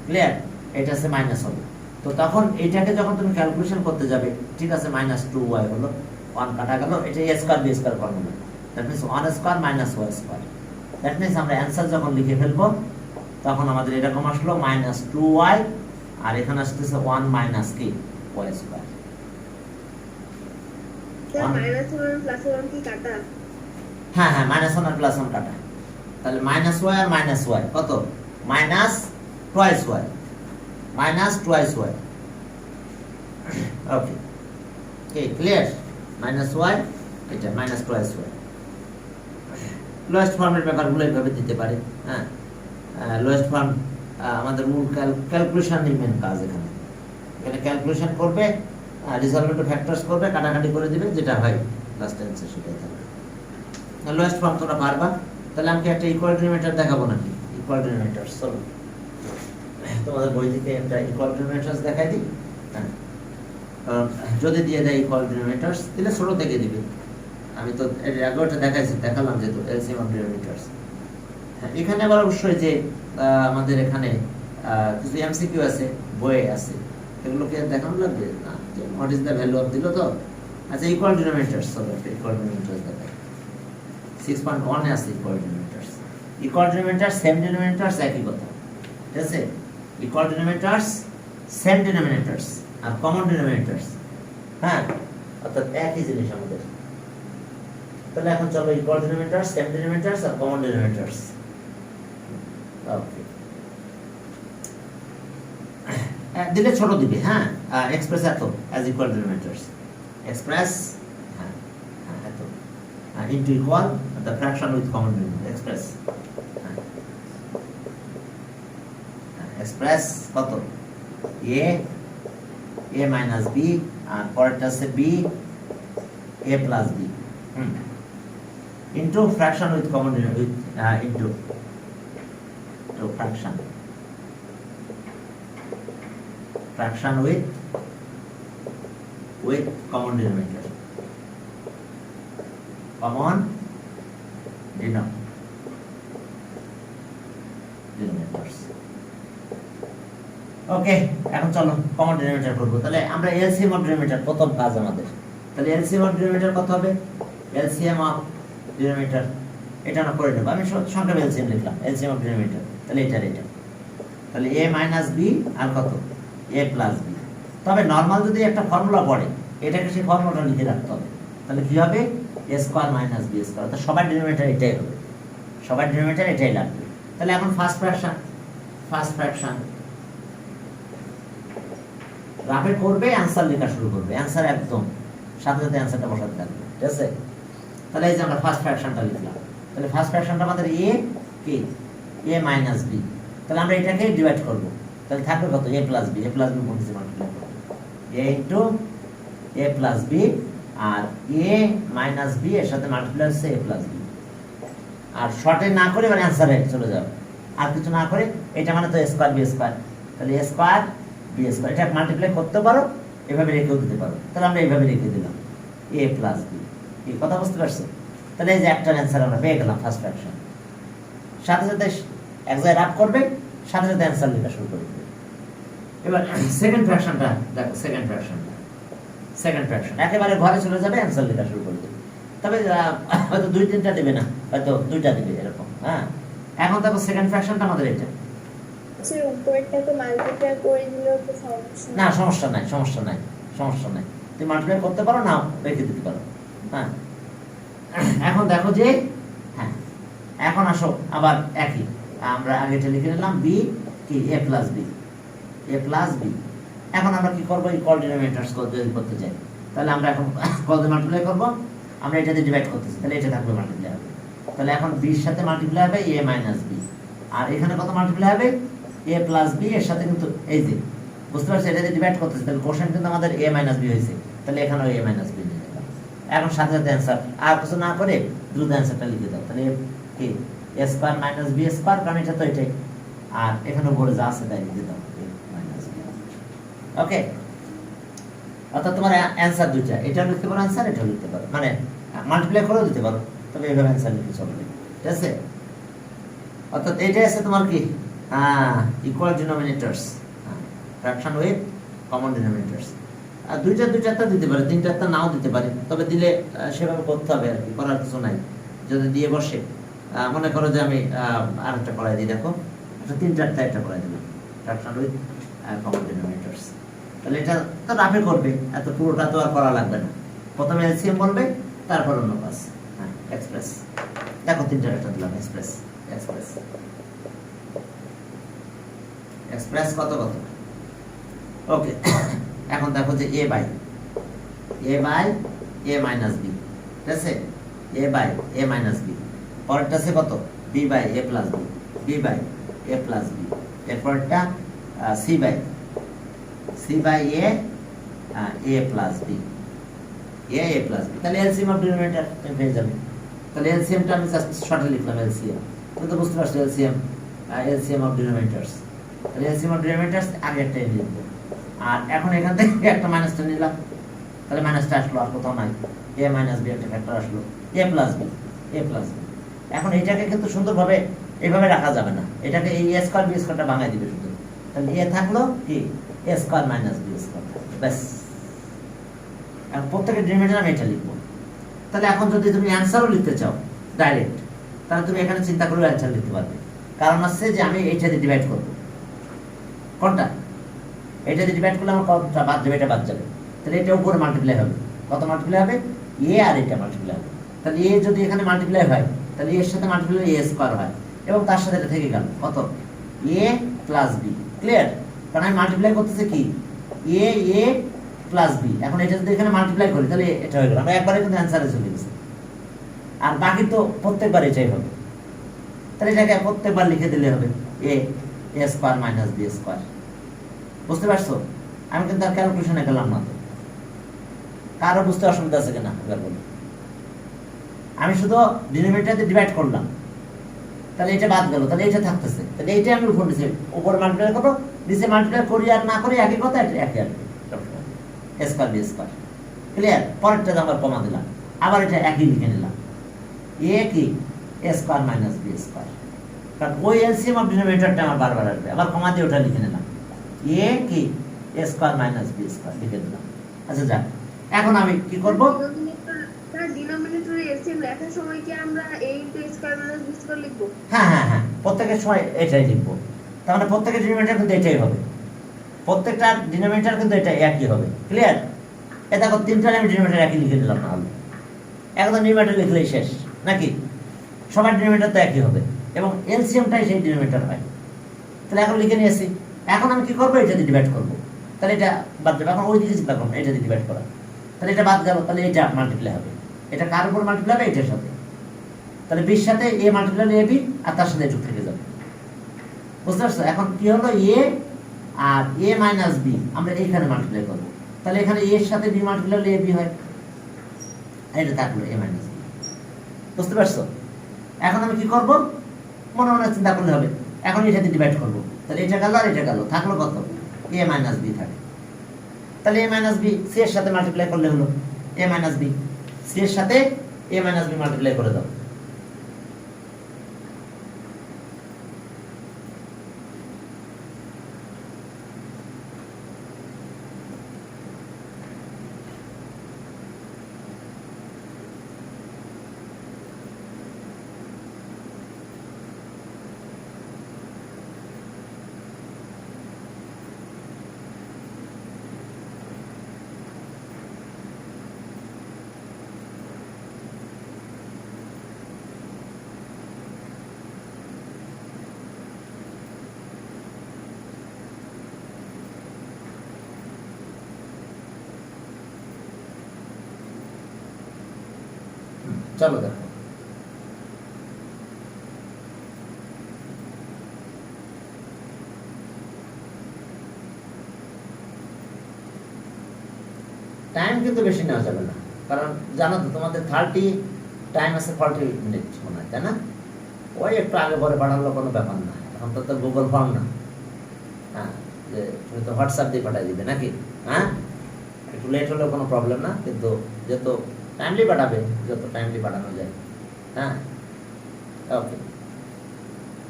ক্লিয়ার? এটা আছে মাইনাস হবে। তো তখন এটাকে যখন তুমি ক্যালকুলেশন করতে যাবে, ঠিক আছে মাইনাস 2y হলো, 1 কাটা গেল, এটা a square b square formula, that means 1 square minus y square. That means আমরা অ্যান্সার যখন লিখে ফেলবো তখন আমাদের এরকম আসলো মাইনাস 2y, আর এখানে আসতেছে 1 মাইনাস কি y স্কয়ার। মাইনাস 1 প্লাস 1 কি কাটা? হ্যাঁ হ্যাঁ মাইনাস 1 আর প্লাস 1 কাটা, তাহলে মাইনাস y আর মাইনাস y কত, minus twice y, minus twice y। ওকে ওকে ক্লিয়ার? মাইনাস y, এটা মাইনাস টুয়াইস y। লোয়েস্ট ফর্মের ব্যাপারগুলো এইভাবে দিতে পারে। হ্যাঁ লোয়েস্ট ফর্ম আমাদের মূল ক্যালকুলেশন মেন কাজ। এখানে এখানে ক্যালকুলেশন করবে, রিজলভেন্ট ফ্যাক্টরস করবে, কাটাকাটি করে দিবে, যেটা হয় লাস্ট অ্যান্সার সেটাই থাকবে। লোয়েস্ট ফর্ম তোমরা পারবা। তাহলে আমি একটা ইকুয়াল ডিনোমিনেটর দেখাবো নাকি? ইকুয়াল ডিনোমিনেটরস, চলো তোমাদের বই থেকে একটা ইকুয়াল ডিনোমিনেটরস দেখাই দিই। হ্যাঁ যদি দিয়ে দেয় ইকুয়াল ডিনোমিনেটরস, দিলে ছোট থেকে দিবে। আমি তো এর আগে ওটা দেখালাম যেহেতু এলসিএম অফ ডিনোমিনেটরস। হ্যাঁ এখানে আবার অবশ্যই যে আমাদের এখানে কিছু এমসিকিউ আছে, বইয়ে আছে, এগুলোকে দেখানো লাগবে না, যে what is the value of দিল তো। আচ্ছা ইকুয়াল ডিনোমিনেটরস, চলো একটা ইকুয়াল ডিনোমিনেটরস দেখাই। 6.1 এ আছে ইকুয়াল ডিনোমিনেটরস। ইকুয়াল ডিনোমিনেটর সেম ডিনোমিনেটরস একই কথা, ঠিক আছে? ইকুয়াল ডিনোমিনেটরস সেম ডিনোমিনেটরস আর কমন ডিনোমিনেটরস, হ্যাঁ, অর্থাৎ একই জিনিস আমাদের। তাহলে এখন চলো ইকুয়াল ডিনোমিনেটরস, সেম ডিনোমিনেটরস আর কমন ডিনোমিনেটরস। ওকে, দিলে ছোট দিবে, হ্যাঁ, এক্সপ্রেস এত অ্যাজ ইকুয়াল ডিনোমিনেটরস, এক্সপ্রেস হ্যাঁ এত into equal the fraction with common denominator, express express কত এ মাইনাস বি, আর পরেরটা আছে B A plus B into fraction with common with into fraction with common denominator, common denominators. Okay, এখন চলো common denominator করব। তাহলে আমরা LCM of denominator প্রথম কাজ আমাদের। তাহলে এলসিএম অফ ডিনোমিনেটর কত হবে? এলসিএম অফ ডিনোমিনেটর এটা আমরা করে নেব। আমি সংখ্যা এলসিএম লিখলাম, এলসিএম অফ ডিনোমিনেটর, তাহলে এটা তাহলে এ মাইনাস বি আর কত এ প্লাস বি। তবে নর্মাল যদি একটা ফর্মুলা পড়ে, এটাকে সেই ফর্মুলাটা লিখে রাখতে হবে। তাহলে কি হবে? এ স্কোয়ার মাইনাস বি স্কোয়ার। তো সবার ডিনোমিনেটর এটাই হবে, সবার ডিনোমিনেটর এটাই লাগবে। তাহলে এখন ফার্স্ট ফ্র্যাকশন রাফে করবে, অ্যান্সার লেখা শুরু করবে, অ্যান্সার একদম সাথে সাথে অ্যান্সারটা বসাতে থাকবে, ঠিক আছে? তাহলে এই যে আমরা ফার্স্ট ফ্র্যাকশনটা লিখলাম। তাহলে ফার্স্ট ফ্র্যাকশনটা আমাদের এ কি এ মাইনাস বি। তাহলে আমরা এটাকে ডিভাইড করব। তাহলে থাকবে কত? এ plus B, A plus B বলতেছি মাল্টিপ্লাই করব, এ into a plus B, R A minus B এর সাথে মাল্টিপ্লাই হচ্ছে এ প্লাস বি। আর শর্টে না করে মানে অ্যান্সারে চলে যাবে, আর কিছু না করে। এটা মানে তো এ স্কোয়ার বি স্কোয়ার, তাহলে এ স্কোয়ার বি স্কোয়ার। এটা মাল্টিপ্লাই করতে পারো, এভাবে রেখেও দিতে পারো। তাহলে আমরা এইভাবে রেখে দিলাম এ প্লাস বি। এই কথা বুঝতে পারছো? তাহলে এই যে একটা অ্যান্সার আমরা পেয়ে গেলাম ফার্স্ট ফ্র্যাকশন। সাথে সাথে এক জায়গায় রাফ করবে, সাথে সাথে অ্যান্সার লেখা শুরু করবে। এবার সেকেন্ড ফ্র্যাকশনটা দেখো, সেকেন্ড ফ্র্যাকশন একেবারে ঘরে চলে যাবে, অ্যান্সার লেখা শুরু করে দেবে। তবে হয়তো 2-3টা দেবে না, হয়তো 2টা দেবে এরকম। হ্যাঁ, এখন দেখো সেকেন্ড ফ্র্যাকশনটা আমাদের এটা। স্যার উপরেরটাকে মাল্টিপ্লাই করে দিলেও তো সমস্যা না, সমস্যা নাই, তুমি মাল্টিপ্লাই করতে পারো, না রেখে দিতে পারো। হ্যাঁ, এখন দেখো যে হ্যাঁ, এখন আসো আবার একই, আমরা আগেটা লিখে নিলাম বি কি এ প্লাস বি। এখন আমরা কি করবো? ইকুয়াল ডিনোমিনেটরস যদি করতে চাই, তাহলে আমরা এখন কত দিয়ে মাল্টিপ্লাই করবো? আমরা এটাতে ডিভাইড করতেছি, তাহলে এটা থাকবে মাল্টিপ্লাই হবে। তাহলে এখন বির সাথে মাল্টিপ্লাই হবে এ মাইনাস বি, আর এখানে কত মাল্টিপ্লাই হবে? এ প্লাস বি এর সাথে কিন্তু এই যে বুঝতে পারছি এটাতে ডিভাইড করতেছি, তাহলে কোশ্চেন কিন্তু আমাদের এ মাইনাস বি হয়েছে, তাহলে এখানেও এ মাইনাস বি নিয়ে যাবে। এখন সাথে সাথে অ্যান্সার, আর কিছু না করে দ্রুত অ্যান্সারটা লিখে দাও। তাহলে কি এ স্কোয়ার মাইনাস বি স্কোয়ার, কারণ এটা তো এটাই, আর এখানে উপরে যা আছে তাই লিখে দাও মাইনাস বি। ওকে, অর্থাৎ তোমার অ্যান্সার দুইটা, এটাও লিখতে পারো অ্যান্সার, এটাও লিখতে পারো, মানে মাল্টিপ্লাই করেও দিতে পারো, তবে এইভাবে অ্যান্সার লিখে চলবে, ঠিক আছে? অর্থাৎ এইটাই আছে তোমার কি ইকুয়াল ডিনোমিনেটরস, ফ্র্যাকশন উইথ কমন ডিনোমিনেটরস। আর দুইটা দিতে পারে, 3টা নাও দিতে পারে, তবে দিলে সেভাবে করতে হবে আর কি, করার কিছু নাই। যদি দিয়ে বসে মনে করো যে আমি আরেকটা করাই দিই, দেখো একটা 3-4টা একটা করাই দিলাম, ফ্র্যাকশন উইথ কমন ডিনোমিনেটরস। তাহলে এটা তো রাফে করবে, এত পুরোটা তো আর করা লাগবে না। প্রথমে এলসিএম বলবে, তারপর অন্য কাজ। হ্যাঁ, এক্সপ্রেস দেখো 3টা একটা দিলাম, এক্সপ্রেস কত ওকে। এখন দেখো যে A by A minus B, ঠিক আছে? A by A minus B, পরেরটা আছে কত? B by A plus B, এরপরটা C by A plus B, তাহলে এলসিএম অফ ডিনোমিনেটর তুমি পেয়ে যাবে। তাহলে এলসিএমটা আমি জাস্ট শর্টে লিখলাম এলসিএম, তুমি তো বুঝতে পারছো এলসিএম অফ ডিনোমিনেটরস। তাহলে এলসিএম অফ ডিনোমিনেটরস আগে একটা লিখবো, আর এখন এখান থেকে একটা মাইনাসটা নিলাম, তাহলে মাইনাসটা আসলো, আর কোথাও নাই। এ মাইনাস বি একটা ফ্যাক্টর আসলো, এ প্লাস বি। এখন এটাকে কিন্তু সুন্দরভাবে এইভাবে রাখা যাবে না, এটাকে এই এ স্কোয়ার বি স্কোয়ারটা ভাঙাই দিবে শুধু। তাহলে এ থাকলো কি এ স্কোয়ার মাইনাস বি স্কোয়ার, ব্যাস। এখন প্রত্যেকের ডিনোমিনেটর আমি এটা লিখবো। তাহলে এখন যদি তুমি অ্যান্সারও লিখতে চাও ডাইরেক্ট, তাহলে তুমি এখানে চিন্তা করে অ্যান্সার লিখতে পারবে, কারণ হচ্ছে যে আমি এইটা দিয়ে ডিভাইড করবো। কোনটা? এটা যদি ডিভাইড করলে আমার কতটা বাদ যাবে, এটা বাদ যাবে, তাহলে এটা উপরে মাল্টিপ্লাই হবে, কত মাল্টিপ্লাই হবে, এ আর এটা মাল্টিপ্লাই হবে। তাহলে এ যদি এখানে মাল্টিপ্লাই হয় তাহলে এর সাথে মাল্টিপ্লাই এ স্কোয়ার হয় এবং তার সাথে এটা থেকে গেল কত, এ প্লাস বি। ক্লিয়ার? কারণ আমি মাল্টিপ্লাই করতেছি কি, এ প্লাস বি। এখন এটা যদি এখানে মাল্টিপ্লাই করি তাহলে এটা হয়ে গেল, আমরা একবারে কিন্তু অ্যান্সারে চলে গেছি। আর বাকি তো প্রত্যেকবার এটাই হবে, তাহলে এটাকে প্রত্যেকবার লিখে দিলে হবে এ স্কোয়ার মাইনাস বি স্কোয়ার। বুঝতে পারছো? আমি কিন্তু আর ক্যালকুলেশনে গেলাম না। তো কারো বুঝতে অসুবিধা আছে কিনা এবার বলুন। আমি শুধু ডিনোমিনেটরতে ডিভাইড করলাম, তাহলে এটা বাদ গেল, তাহলে এটা থাকতেছে, তাহলে এইটা আমি উপর নিচে, উপরে মাল্টিপ্লাই করবো, নিচে মাল্টিপ্লাই করি আর না করি একই কথা, এটা একই আসবে, স্কোয়ার বি স্কোয়ার। ক্লিয়ার? পরেরটা আমরা কমা দিলাম, আবার এটা একই লিখে নিলাম, এ কি স্কোয়ার মাইনাস বি স্কোয়ার। কারণ ওই এলসিএম অফ ডিনোমিনেটরটা আমার বারবার আসবে, আবার কমা দিয়ে ওটা লিখে নিলাম, এ কি স্কোয়ার মাইনাস বি স্কোয়ার লিখে দিলাম। আচ্ছা যাক, এখন আমি কি করব, ডিনোমিনেটরে এলসিএম লেখার সময় কি আমরা a * square minus b square লিখব? হ্যাঁ, প্রত্যেকের সময় এটাই লিখবো। তার মানে প্রত্যেকের ডিনোমিনেটর কিন্তু এটাই হবে, প্রত্যেকটা ডিনোমিনেটর কিন্তু এটা একই হবে। ক্লিয়ার? এ দেখো তিনটা আমি ডিনোমিনেটর একই লিখে দিলাম, না হলে একদম ডিনোমিনেটর লিখলেই শেষ নাকি, সবার ডিনোমিনেটর তো একই হবে এবং এলসিএমটাই সেই ডিনোমিনেটর হয়। তাহলে এখন লিখে নিয়েছি, এখন আমি কি করবো, এটা দিয়ে ডিভাইড করবো, তাহলে এটা বাদ যাবে। এখন ওই দিকে চিন্তা করবো, এটা দিয়ে ডিভাইড করা, তাহলে এটা বাদ গেল, তাহলে এটা মাল্টিপ্লাই হবে, এটা কার উপর মাল্টিপ্লাই হবে, এটার সাথে, তাহলে বির সাথে এ মাল্টিপ্লাই এ বি আর তার সাথে এটুক থেকে যাবে। বুঝতে পারছো? এখন কি হলো, এ আর এ মাইনাস বি আমরা এইখানে মাল্টিপ্লাই করবো, তাহলে এখানে এর সাথে বি মাল্টিপ্লাই হলে এ বি হয়, এটা থাকলো এ মাইনাস বি। বুঝতে পারছো? এখন আমি কি করব, মনে মনে চিন্তা করলে হবে, এখন এর সাথে ডিভাইড করবো, তাহলে এটা গেল আর এটা গেল, থাকলো কত, এ মাইনাস বি থাকে। তাহলে এ মাইনাস বি সি এর সাথে মাল্টিপ্লাই করলে হলো এ মাইনাস বি, সি এর সাথে এ মাইনাস বি মাল্টিপ্লাই করে দাও। চলো দেখো, টাইম কিন্তু বেশি নেওয়া যাবে না, কারণ জানো তো তোমাদের 30 টাইম আছে 40 মিনিট মনে হয়, তাই না? ওই একটু আগে পরে বাড়ালো কোনো ব্যাপার না, এখন তো গুগল ফর্ম না, হ্যাঁ, যে তুমি তো হোয়াটসঅ্যাপ দিয়ে পাঠিয়ে দিবে নাকি, হ্যাঁ, একটু লেট হলেও কোনো প্রবলেম না, কিন্তু যত টাইমলি পাঠাবে, যত টাইমলি পাঠানো যায়। হ্যাঁ, ওকে।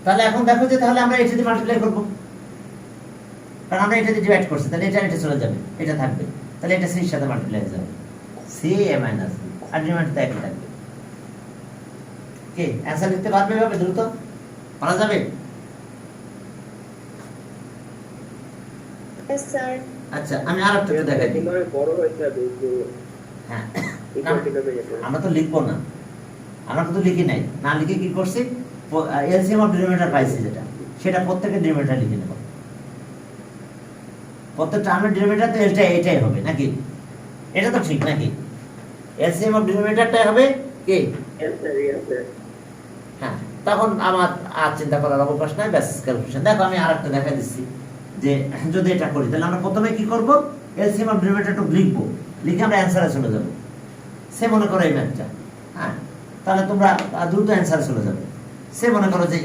তাহলে এখন দেখো যে তাহলে আমরা এটা দিয়ে মাল্টিপ্লাই করবো, কারণ আমরা এটা দিয়ে ডিভাইড করছি, তাহলে এটা চলে যাবে, এটা থাকবে, তাহলে এটা সি এর সাথে মাল্টিপ্লাই হয়ে যাবে, সি এ মাইনাস বি, আর ডিনোমিনেটর একই থাকবে। কে অ্যানসার লিখতে পারবে এভাবে দ্রুত? পারা যাবে? Yes sir. আচ্ছা, আমি আরেকটা একটু দেখাই দিই। তোমার বড় হয়ে যাবে তো, হ্যাঁ, এটা ডিনোমিনেটর আমরা তো লিখবো না, আমরা তো লিখি নাই, না লিখে কি করছি, এলসিএম অফ ডিনোমিনেটর পাইছি যেটা, সেটা প্রত্যেকের ডিনোমিনেটর লিখে নেব, প্রত্যেকটা আমরা ডিনোমিনেটর তো এটাই হবে নাকি, এটা তো ঠিক নাকি, এলসিএম অফ ডিনোমিনেটরটাই হবে কি, यस স্যার। হ্যাঁ, তখন আমার আর চিন্তা করার অবকাশ নাই, ব্যাস ক্যালকুলেশন। দেখো আমি আরেকটা দেখা দিচ্ছি, যে যদি এটা করি তাহলে আমরা প্রথমে কি করব, এলসিএম অফ ডিনোমিনেটরটা লিখবো, লিখে আমরা অ্যানসারে চলে যাব, সে মনে করো এই ম্যাথটা, হ্যাঁ, তাহলে তোমরা দ্রুত অ্যান্সারে চলে যাবে। সে মনে করো যে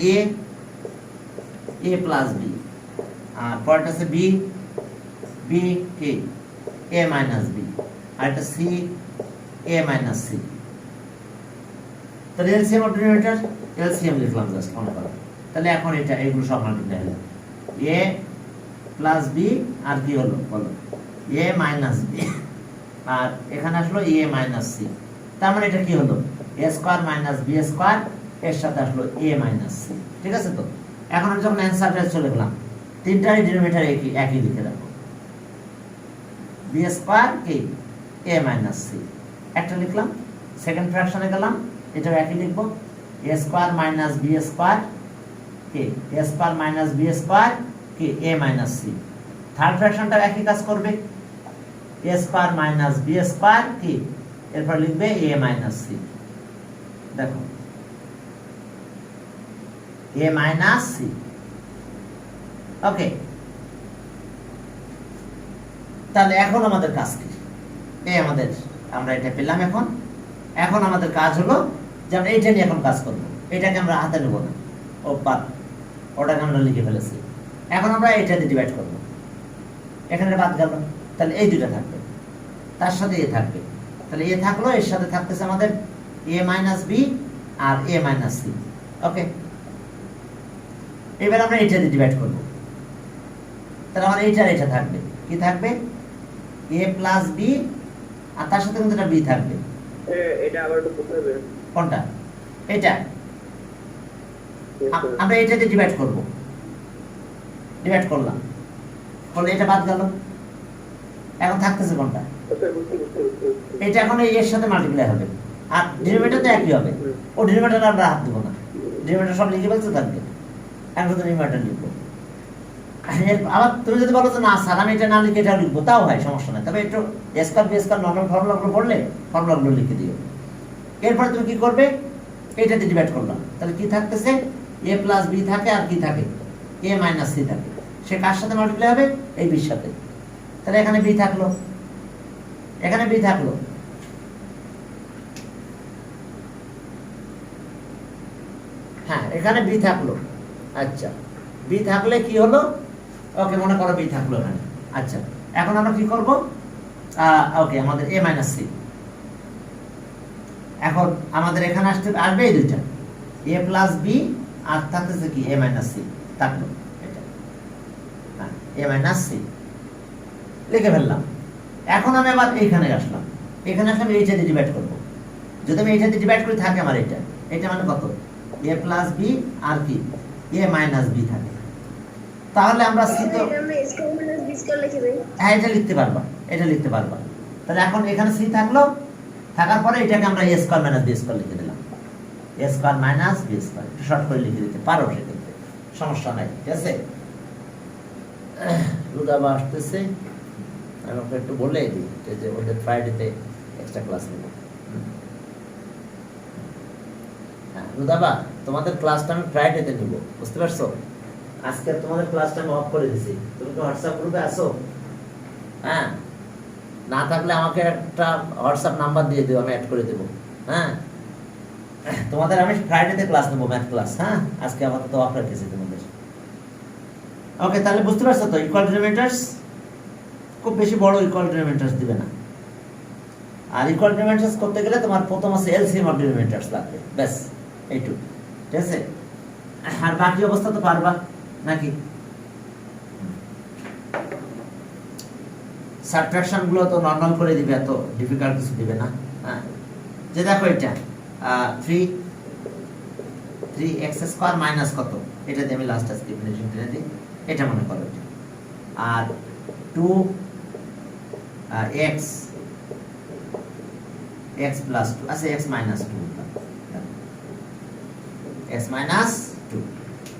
এ প্লাস বি, আর পরেরটা আছে বি কে এ মাইনাস বি, আর একটা সি এ মাইনাস সি। তাহলে এলসিএম অফ ডিনোমিনেটর, এলসিএম লিখলাম জাস্ট মনে করো, তাহলে এখন এটা এগুলো সব মাল্টিপ্লাই হলো, এ প্লাস বি আর কি হলো বলো, এ মাইনাস বি, আর এখানে আসলো এ মাইনাস সি, তার মানে এটা কি হলো, এ স্কোয়ার মাইনাস বি স্কোয়ার, এর সাথে আসলো এ মাইনাস সি। ঠিক আছে? তো এখন আমি যখন অ্যান্সারটা চলে গেলাম, তিনটারই ডিনোমিনেটর একই লিখে রাখো, বি স্কোয়ার কি এ মাইনাস সি, একটা লিখলাম। সেকেন্ড ফ্র্যাকশনে গেলাম, এটাও একই লিখবো, এ স্কোয়ার মাইনাস বি স্কোয়ার কি এ স্কোয়ার মাইনাস বি স্কোয়ার কি এ মাইনাস সি। থার্ড ফ্র্যাকশনটা একই কাজ করবে, এ স্কোয়ার মাইনাস বি স্কোয়ার কি এরপর লিখবে এ মাইনাস সি। দেখো এ মাইনাস সি। ওকে, তাহলে এখন আমাদের কাজ কি? আমাদের আমরা এটা পেলাম। এখন আমাদের কাজ হলো যে আমরা এইটা নিয়ে এখন কাজ করবো। এটাকে আমরা হাতে নেবো না, ওটাকে আমরা লিখে ফেলেছি। এখন আমরা এটা দিয়ে ডিভাইড করবো, এখানে বাদ গেল, তাহলে এই দুটা থাকবে, তার সাথে এ থাকবে। তাহলে এ থাকলো, এর সাথে থাকতেছে আমাদের এ মাইনাস বি আর এ মাইনাস সি। ওকে, এবার আমরা এটা দিয়ে ডিভাইড করবো, তাহলে আমার এটা থাকবে, কি থাকবে এ প্লাস বি, আর তার সাথে কিন্তু একটা বি থাকবে। এটা আবার একটু করতে হবে। কোনটা? এটা আমরা এটা দিয়ে ডিভাইড করব, ডিভাইড করলাম, করলে এটা বাদ গেল। এখন থাকতেছে কোনটা? এটা এখন এর সাথে মাল্টিপ্লাই হবে, আর ডিনোমিনেটর তো একই হবে। ও ডিনোমিনেটর আমরা হাত দেবো না, ডিনোমিনেটর সব লিখে ফেলতে থাকবে। এখন শুধু ডিনোমিনেটর লিখবো। আবার তুমি যদি বলো যে না স্যার আমি এটা না লিখে এটা লিখবো, তাও হয়, সমস্যা নাই। তবে একটু স্কয়ার বি স্কয়ার নরমাল ফর্মুলাগুলো পড়লে ফর্মুলাগুলো লিখে দিও। এরপরে তুমি কি করবে? এইটাতে ডিভাইড করলাম, তাহলে কি থাকতেছে এ প্লাস বি থাকে, আর কি থাকে এ মাইনাস সি থাকে। সে কার সাথে মাল্টিপ্লাই হবে? এই বির সাথে। তাহলে এখানে বি থাকলো, এখানে বি থাকলো। হ্যাঁ, এখানে বি থাকলো। আচ্ছা, বি থাকলে কি হলো? ওকে, মনে করো বি থাকলো এখানে। আচ্ছা, এখন আমরা কি করব? ওকে, আমাদের এ মাইনাস সি। এখন আমাদের এখানে আসবে এই দুইটা, এ প্লাস বি আর থাকতেছে কি এ মাইনাস সি থাকলো। এটা এ মাইনাস সি লিখে ফেললাম। এখন আমি আবার এইখানে আসলাম, এখানে আসলে আমি এইটা দিয়ে ডিভাইড করবো। যদি আমি এইটা দিয়ে ডিভাইড করে থাকে আমার এটা মানে কত? এ প্লাস বি আর কি এ মাইনাস বি থাকে। তাহলে আমরা সি তো হ্যাঁ, এটা লিখতে পারবা, এটা লিখতে পারবা। তাহলে এখন এখানে সি থাকলো, থাকার পরে এটাকে আমরা এ স্কয়ার মাইনাস বি স্কয়ার লিখে দিলাম। এ স্কয়ার মাইনাস বি স্কয়ার একটু শর্ট করে লিখে দিতে পারো, সেক্ষেত্রে সমস্যা নাই। ঠিক আছে, রুদাবা আসতেছে, আমি ওকে একটু বলে দিই যে ওদের ফ্রাইডেতে এক্সট্রা ক্লাস নেব। হ্যাঁ রুদাবা, তোমাদের ক্লাসটা আমি ফ্রাইডেতে নিব, বুঝতে পারছো? আজকে তোমাদের ক্লাসটা আমি অফ করে দিছি। তুমি কি হোয়াটসঅ্যাপ গ্রুপে আছো? হ্যাঁ, না থাকলে আমাকে একটা হোয়াটসঅ্যাপ নাম্বার দিয়ে দিও, আমি অ্যাড করে দেবো। হ্যাঁ, তোমাদের আমি ফ্রাইডেতে ক্লাস নেবো, ম্যাথ ক্লাস। হ্যাঁ, আজকে আপাতত অফ রেখেছি তোমাদের। ওকে, তাহলে বুঝতে পারছো তো? ইকুয়াল ডিনোমিনেটরস খুব বেশি বড় ইকুয়াল ডিনোমিনেটরস দিবে না। আর ইকুয়াল ডিনোমিনেটরস করতে গেলে তোমার প্রথম আছে এলসিএম অফ ডিনোমিনেটরস লাগবে, ব্যাস এইটুকু। ঠিক আছে, আর বাকি অবস্থা তো পারবা নাকি? সাবট্রাকশন গুলো তো নরমাল করে দিবে, এত ডিফিকাল্ট কিছু দিবে না। হ্যাঁ, যে দেখো এটা 3x স্কয়ার মাইনাস কত, এটা দিয়ে আমি লাস্ট আজকে ফিনিশিং করে দিই। এটা মনে করো এটা, আর 2x x প্লাস 2 আছে, x মাইনাস 2, x মাইনাস 2।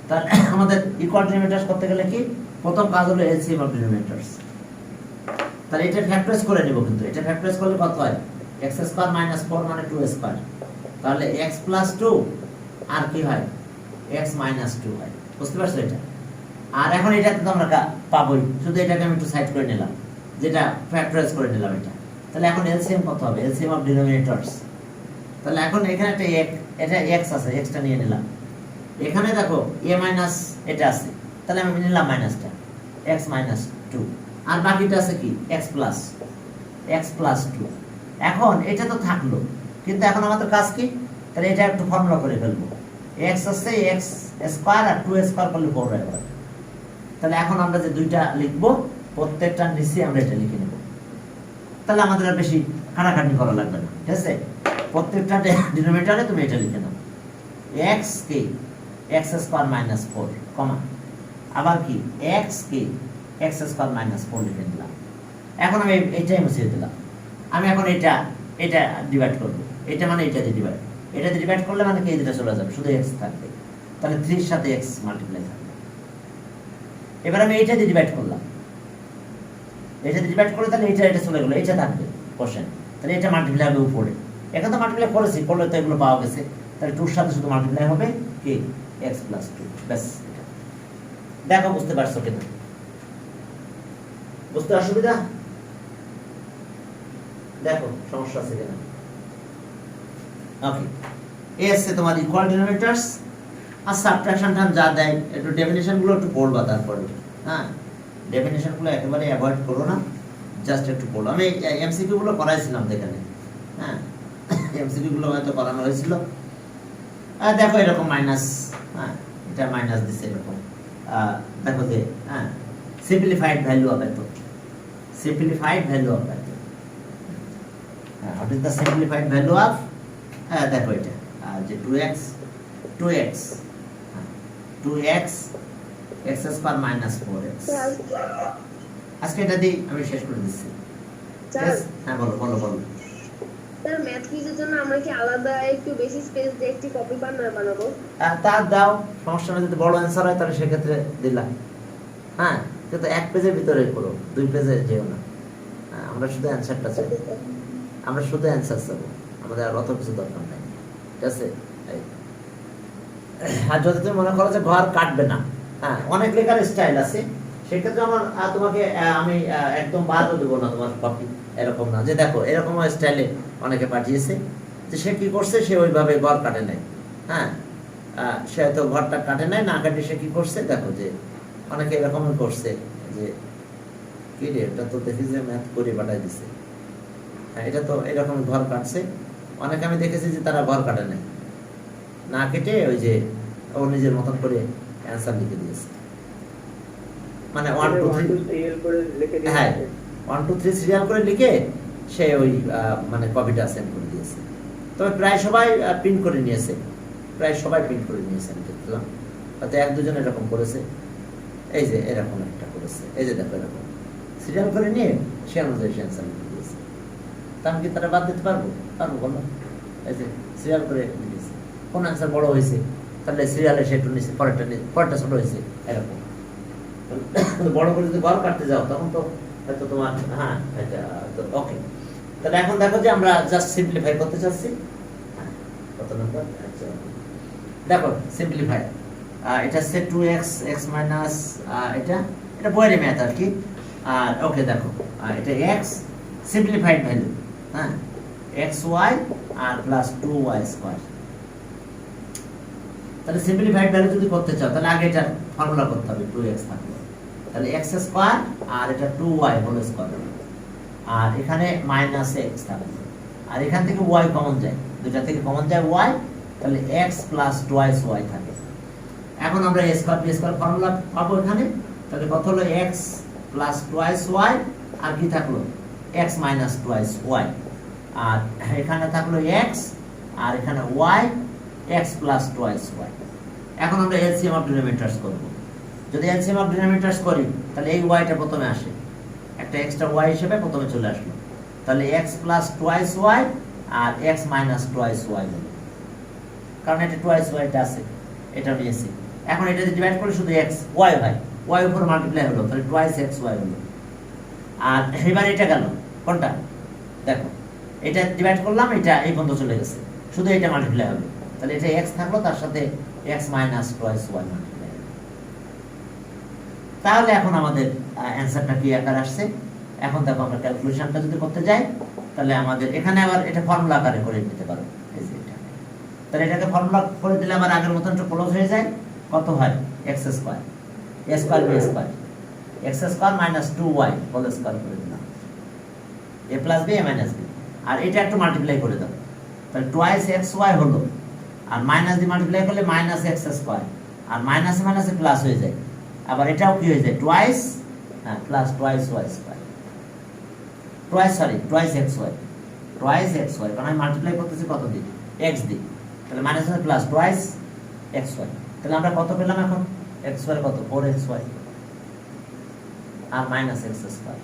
তাহলে আমাদের ইকুয়াল ডিনোমিনেটরস করতে গেলে কি প্রথম কাজ হলো এলসিএম অফ ডিনোমিনেটরস। তাহলে এটা ফ্যাক্টরাইজ করে নিব, কিন্তু এটা ফ্যাক্টরাইজ করলে কত হয়? x স্কয়ার মাইনাস 4 মানে 2 স্কয়ার। তাহলে x প্লাস 2 আর কি হয়? x মাইনাস 2 হয়। বুঝতে পারছো এটা? আর এখন এটাতে তো আমরা পাবোই, শুধু এটাকে আমি একটু সাইড করে নিলাম, যেটা ফ্যাক্টরাইজ করে নিলাম এটা। তাহলে এখন এলসিএম কত হবে? LCM of denominators. তাহলে এখন এখানে একটা এটা x আছে, x টা নিয়ে নিলাম। এখানে দেখো a মাইনাস এটা আছে, তাহলে আমি নিলাম মাইনাসটা, x মাইনাস 2। আর বাকিটা আছে কি x প্লাস 2। এখন এটা তো থাকলো, কিন্তু এখন আমাদের কাজ কি? তাহলে এটা একটু ফর্মুলা করে ফেলবো। x আছে x স্কয়ার আর 2 স্কয়ার করলে 4 হয়। তাহলে এখন আমরা যে দুইটা লিখবো, প্রত্যেকটার নিচে আমরা এটা লিখে নেব। তাহলে আমাদের আর বেশি খাটাখাটনি করা লাগবে না। ঠিক আছে, প্রত্যেকটা ডিনোমিনেটরে তুমি এটা লিখে নাও, x কে x স্কয়ার মাইনাস 4 কমা আবার কি x কে x স্কয়ার মাইনাস 4 লিখে দিলাম। এখন আমি এইটাই মুছে দিলাম। আমি এখন এটা ডিভাইড করব, এটা মানে এটা দিয়ে ডিভাইড, এটা দিয়ে ডিভাইড করলে মানে কি এই দুটো চলে যাবে, শুধু x থাকবে, তাহলে 3 এর সাথে x মাল্টিপ্লাই থাকবে। এবার আমি এইটা দিয়ে ডিভাইড করলাম, এটা দিয়ে ডিভাইড করে তাহলে এটা চলে গেল, এটা থাকবে কোশ্চেন, তাহলে এটা মাল্টিপ্লাই হবে উপরে, এখন তো মাল্টিপ্লাই করেছি, করলে তো এগুলো পাওয়া গেছে, তাহলে 2 এর সাথে শুধু মাল্টিপ্লাই হবে কি x + 2, ব্যাস। দেখো বুঝতে পারছো কিনা, বুঝতে অসুবিধা, দেখো সমস্যা আছে কিনা। ওকে, এই আছে তোমার ইকুয়াল ডিনোমিনেটরস আর সাবট্রাকশন টার্ম যা দেয়, একটু ডেফিনিশন গুলো একটু পড়বা তারপরে, হ্যাঁ ডেফিনিশন গুলো একেবারে অ্যাভয়েড করো না, জাস্ট একটু পড়ো। আমি এমসিকিউ গুলো করাইছিলাম এখানে, হ্যাঁ এমসিকিউ গুলো হয়তো করানো হয়েছিল। আর দেখো এরকম মাইনাস, হ্যাঁ এটা মাইনাস দিছে এরকম, দেখো যে হ্যাঁ সিম্পলিফাইড ভ্যালু অফ এত, simplified value of that. What is the simplified value of? দেখো এটা যে 2x x square minus 4x। আজকে এটা দিয়ে আমি শেষ করে দিচ্ছি। হ্যাঁ বলো বলো বলো। স্যার ম্যাথ কুইজের জন্য আমরা কি আলাদা একটু বেশি স্পেস দিয়ে একটি কপি বানাবো? তা দাও, সমস্যা নেই, যদি বড় অ্যান্সার হয় তাহলে সেক্ষেত্রে দিলাম, হ্যাঁ কিন্তু 1 পেজের ভিতরে করো, 2 পেজে যেও না। আমরা শুধু অ্যান্সারটা চাই, আমরা শুধু অ্যান্সার চাবো, আমাদের আর অত কিছু দরকার নাই, ঠিক আছে। আর যদি তুমি মনে করো যে ঘর কাটবে না, হ্যাঁ অনেক লেখার স্টাইল আছে, সেক্ষেত্রে আমার তোমাকে আমি একদম বাদও দেবো না তোমার কপি, এরকম না যে দেখো এরকম স্টাইলে অনেকে পাঠিয়েছে যে সে কি করছে, সে ওইভাবে ঘর কাটে নাই, হ্যাঁ সে হয়তো ঘরটা কাটে নাই, না কাটে সে কি করছে, দেখো যে অনেকে এরকমই করছে যে কি রে এটা তো দেখি যে ম্যাথ করে পাঠাই দিছে, হ্যাঁ এটা তো এরকম ঘর কাটছে। অনেকে আমি দেখেছি যে তারা ঘর কাটে নাই, না কেটে ওই যে ও নিজের মতন করে অ্যান্সার লিখে দিয়েছে, মানে 1 2 3 সিরিয়াল করে লিখে দিয়েছে, হ্যাঁ 1 2 3 সিরিয়াল করে লিখে সে ওই মানে কপিটা সেন্ড করে দিয়েছে। তবে প্রায় সবাই প্রিন্ট করে নিয়েছে, প্রায় সবাই প্রিন্ট করে নিয়েছে, আমি দেখলাম হয়তো 1-2 জন এরকম করেছে, এই যে এরকম একটা করেছে, এই যে দেখো এরকম সিরিয়াল করে নিয়ে সে অনুযায়ী অ্যান্সার লিখে দিয়েছে। তা আমি কি তারা বাদ দিতে পারবো? পারবো বলো, এই যে সিরিয়াল করে দিয়েছে, কোন অ্যান্সার বড় হয়েছে তাহলে সিরিয়ালে সে একটু নিচে, পরেরটা ছোট হয়েছে, এরকম। বড় করে যদি ঘর কাটতে যাও তখন তো হয়তো তোমার, হ্যাঁ এটা তো ওকে। তাহলে এখন দেখো যে আমরা জাস্ট সিম্পলিফাই করতে চাচ্ছি, কত নম্বর, আচ্ছা দেখো সিম্পলিফাই, এটা হচ্ছে 2x x মাইনাস এটা বইয়ের ম্যাথ আর কি। আর ওকে দেখো এটা x সিম্পলিফাইড ভ্যালু, হ্যাঁ xy আর প্লাস 2y স্কয়ার। তাহলে সিম্পলিফাইড ভ্যালু যদি করতে চাও তাহলে আগে এটা ফর্মুলা করতে হবে, 2x থাকবে, তাহলে x স্কয়ার আর এটা 2y হোল স্কয়ার, আর এখানে মাইনাস x থাকবে, আর এখান থেকে y কমন যায়, দুটা থেকে কমন যায় y, তাহলে x প্লাস 2y থাকে। এখন আমরা a square b square formula পাবো এখানে, তাহলে কত হলো x প্লাস 2y আর কি থাকলো x মাইনাস 2y, আর এখানে থাকলো x আর এখানে y x প্লাস 2y। এখন আমরা এলসিএম অফ ডিনোমিনেটরস করব। যদি এলসিএম অফ ডিনোমিনেটরস করি তাহলে এই yটা প্রথমে আসে, একটা এক্সট্রা y হিসেবে প্রথমে চলে আসলো, তাহলে x প্লাস 2y আর x মাইনাস 2y হলো, কারণ এটা 2y টা আছে, এটা নিয়েছি। এখন এটা যদি ডিভাইড করি শুধু x y হয়, y উপর মাল্টিপ্লাই হলো, তাহলে 2xy হলো। আর এবার এটা গেল কোনটা, দেখো এটা ডিভাইড করলাম, এটা এই পর্যন্ত চলে গেছে, শুধু এটা মাল্টিপ্লাই হবে, তাহলে এটা x থাকলো, তার সাথে x মাইনাস 2y মাল্টিপ্লাই হবে। তাহলে এখন আমাদের অ্যানসারটা কি আকার আসছে। এখন দেখো আমরা ক্যালকুলেশনটা যদি করতে যাই তাহলে আমাদের এখানে আবার এটা ফর্মুলা আকারে করে নিতে পারো, এই যে এটা, তাহলে এটাকে ফর্মুলা করে দিলে আমার আগের মতন একটু ক্লোজ হয়ে যায়, কত হয় x square a square b square, x square minus 2y whole square করে দিলাম, a plus b a minus b, আর এটা একটু মাল্টিপ্লাই করে দাও, তাহলে 2xy হলো, আর মাইনাস দিয়ে মাল্টিপ্লাই করলে মাইনাস x স্কয়ার, আর মাইনাসে মাইনাসে প্লাস হয়ে যায়, আবার এটাও কি হয়ে যায় টুয়াইস, হ্যাঁ plus twice y square, twice xy, কারণ আমি মাল্টিপ্লাই করতেছি কত দিয়ে, x দিয়ে, তাহলে মাইনাস প্লাস টুয়াইস xy, তাহলে আমরা কত পেলাম এখন, xy কত 4xy আর মাইনাস x স্কয়ার,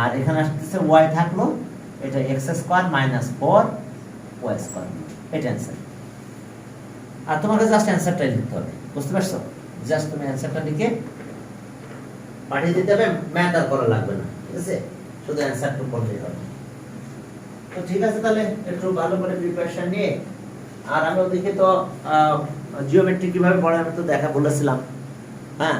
আর এখানে আসতেছে ওয়াই থাকলো, এটা x square minus 4 y square, এটা অ্যান্সার। আর তোমাকে জাস্ট অ্যান্সারটাই লিখতে হবে, বুঝতে পারছো? জাস্ট তুমি অ্যান্সারটা লিখে পাঠিয়ে দিতে হবে, ম্যাথ আর করা লাগবে না, ঠিক আছে? শুধু অ্যান্সারটা করলেই হবে। তো ঠিক আছে, তাহলে একটু ভালো করে প্রিপারেশন নিয়ে, আর আমি ওদিকে তো জিওমেট্রি কিভাবে পড়ে আমি তো দেখা বলেছিলাম, হ্যাঁ।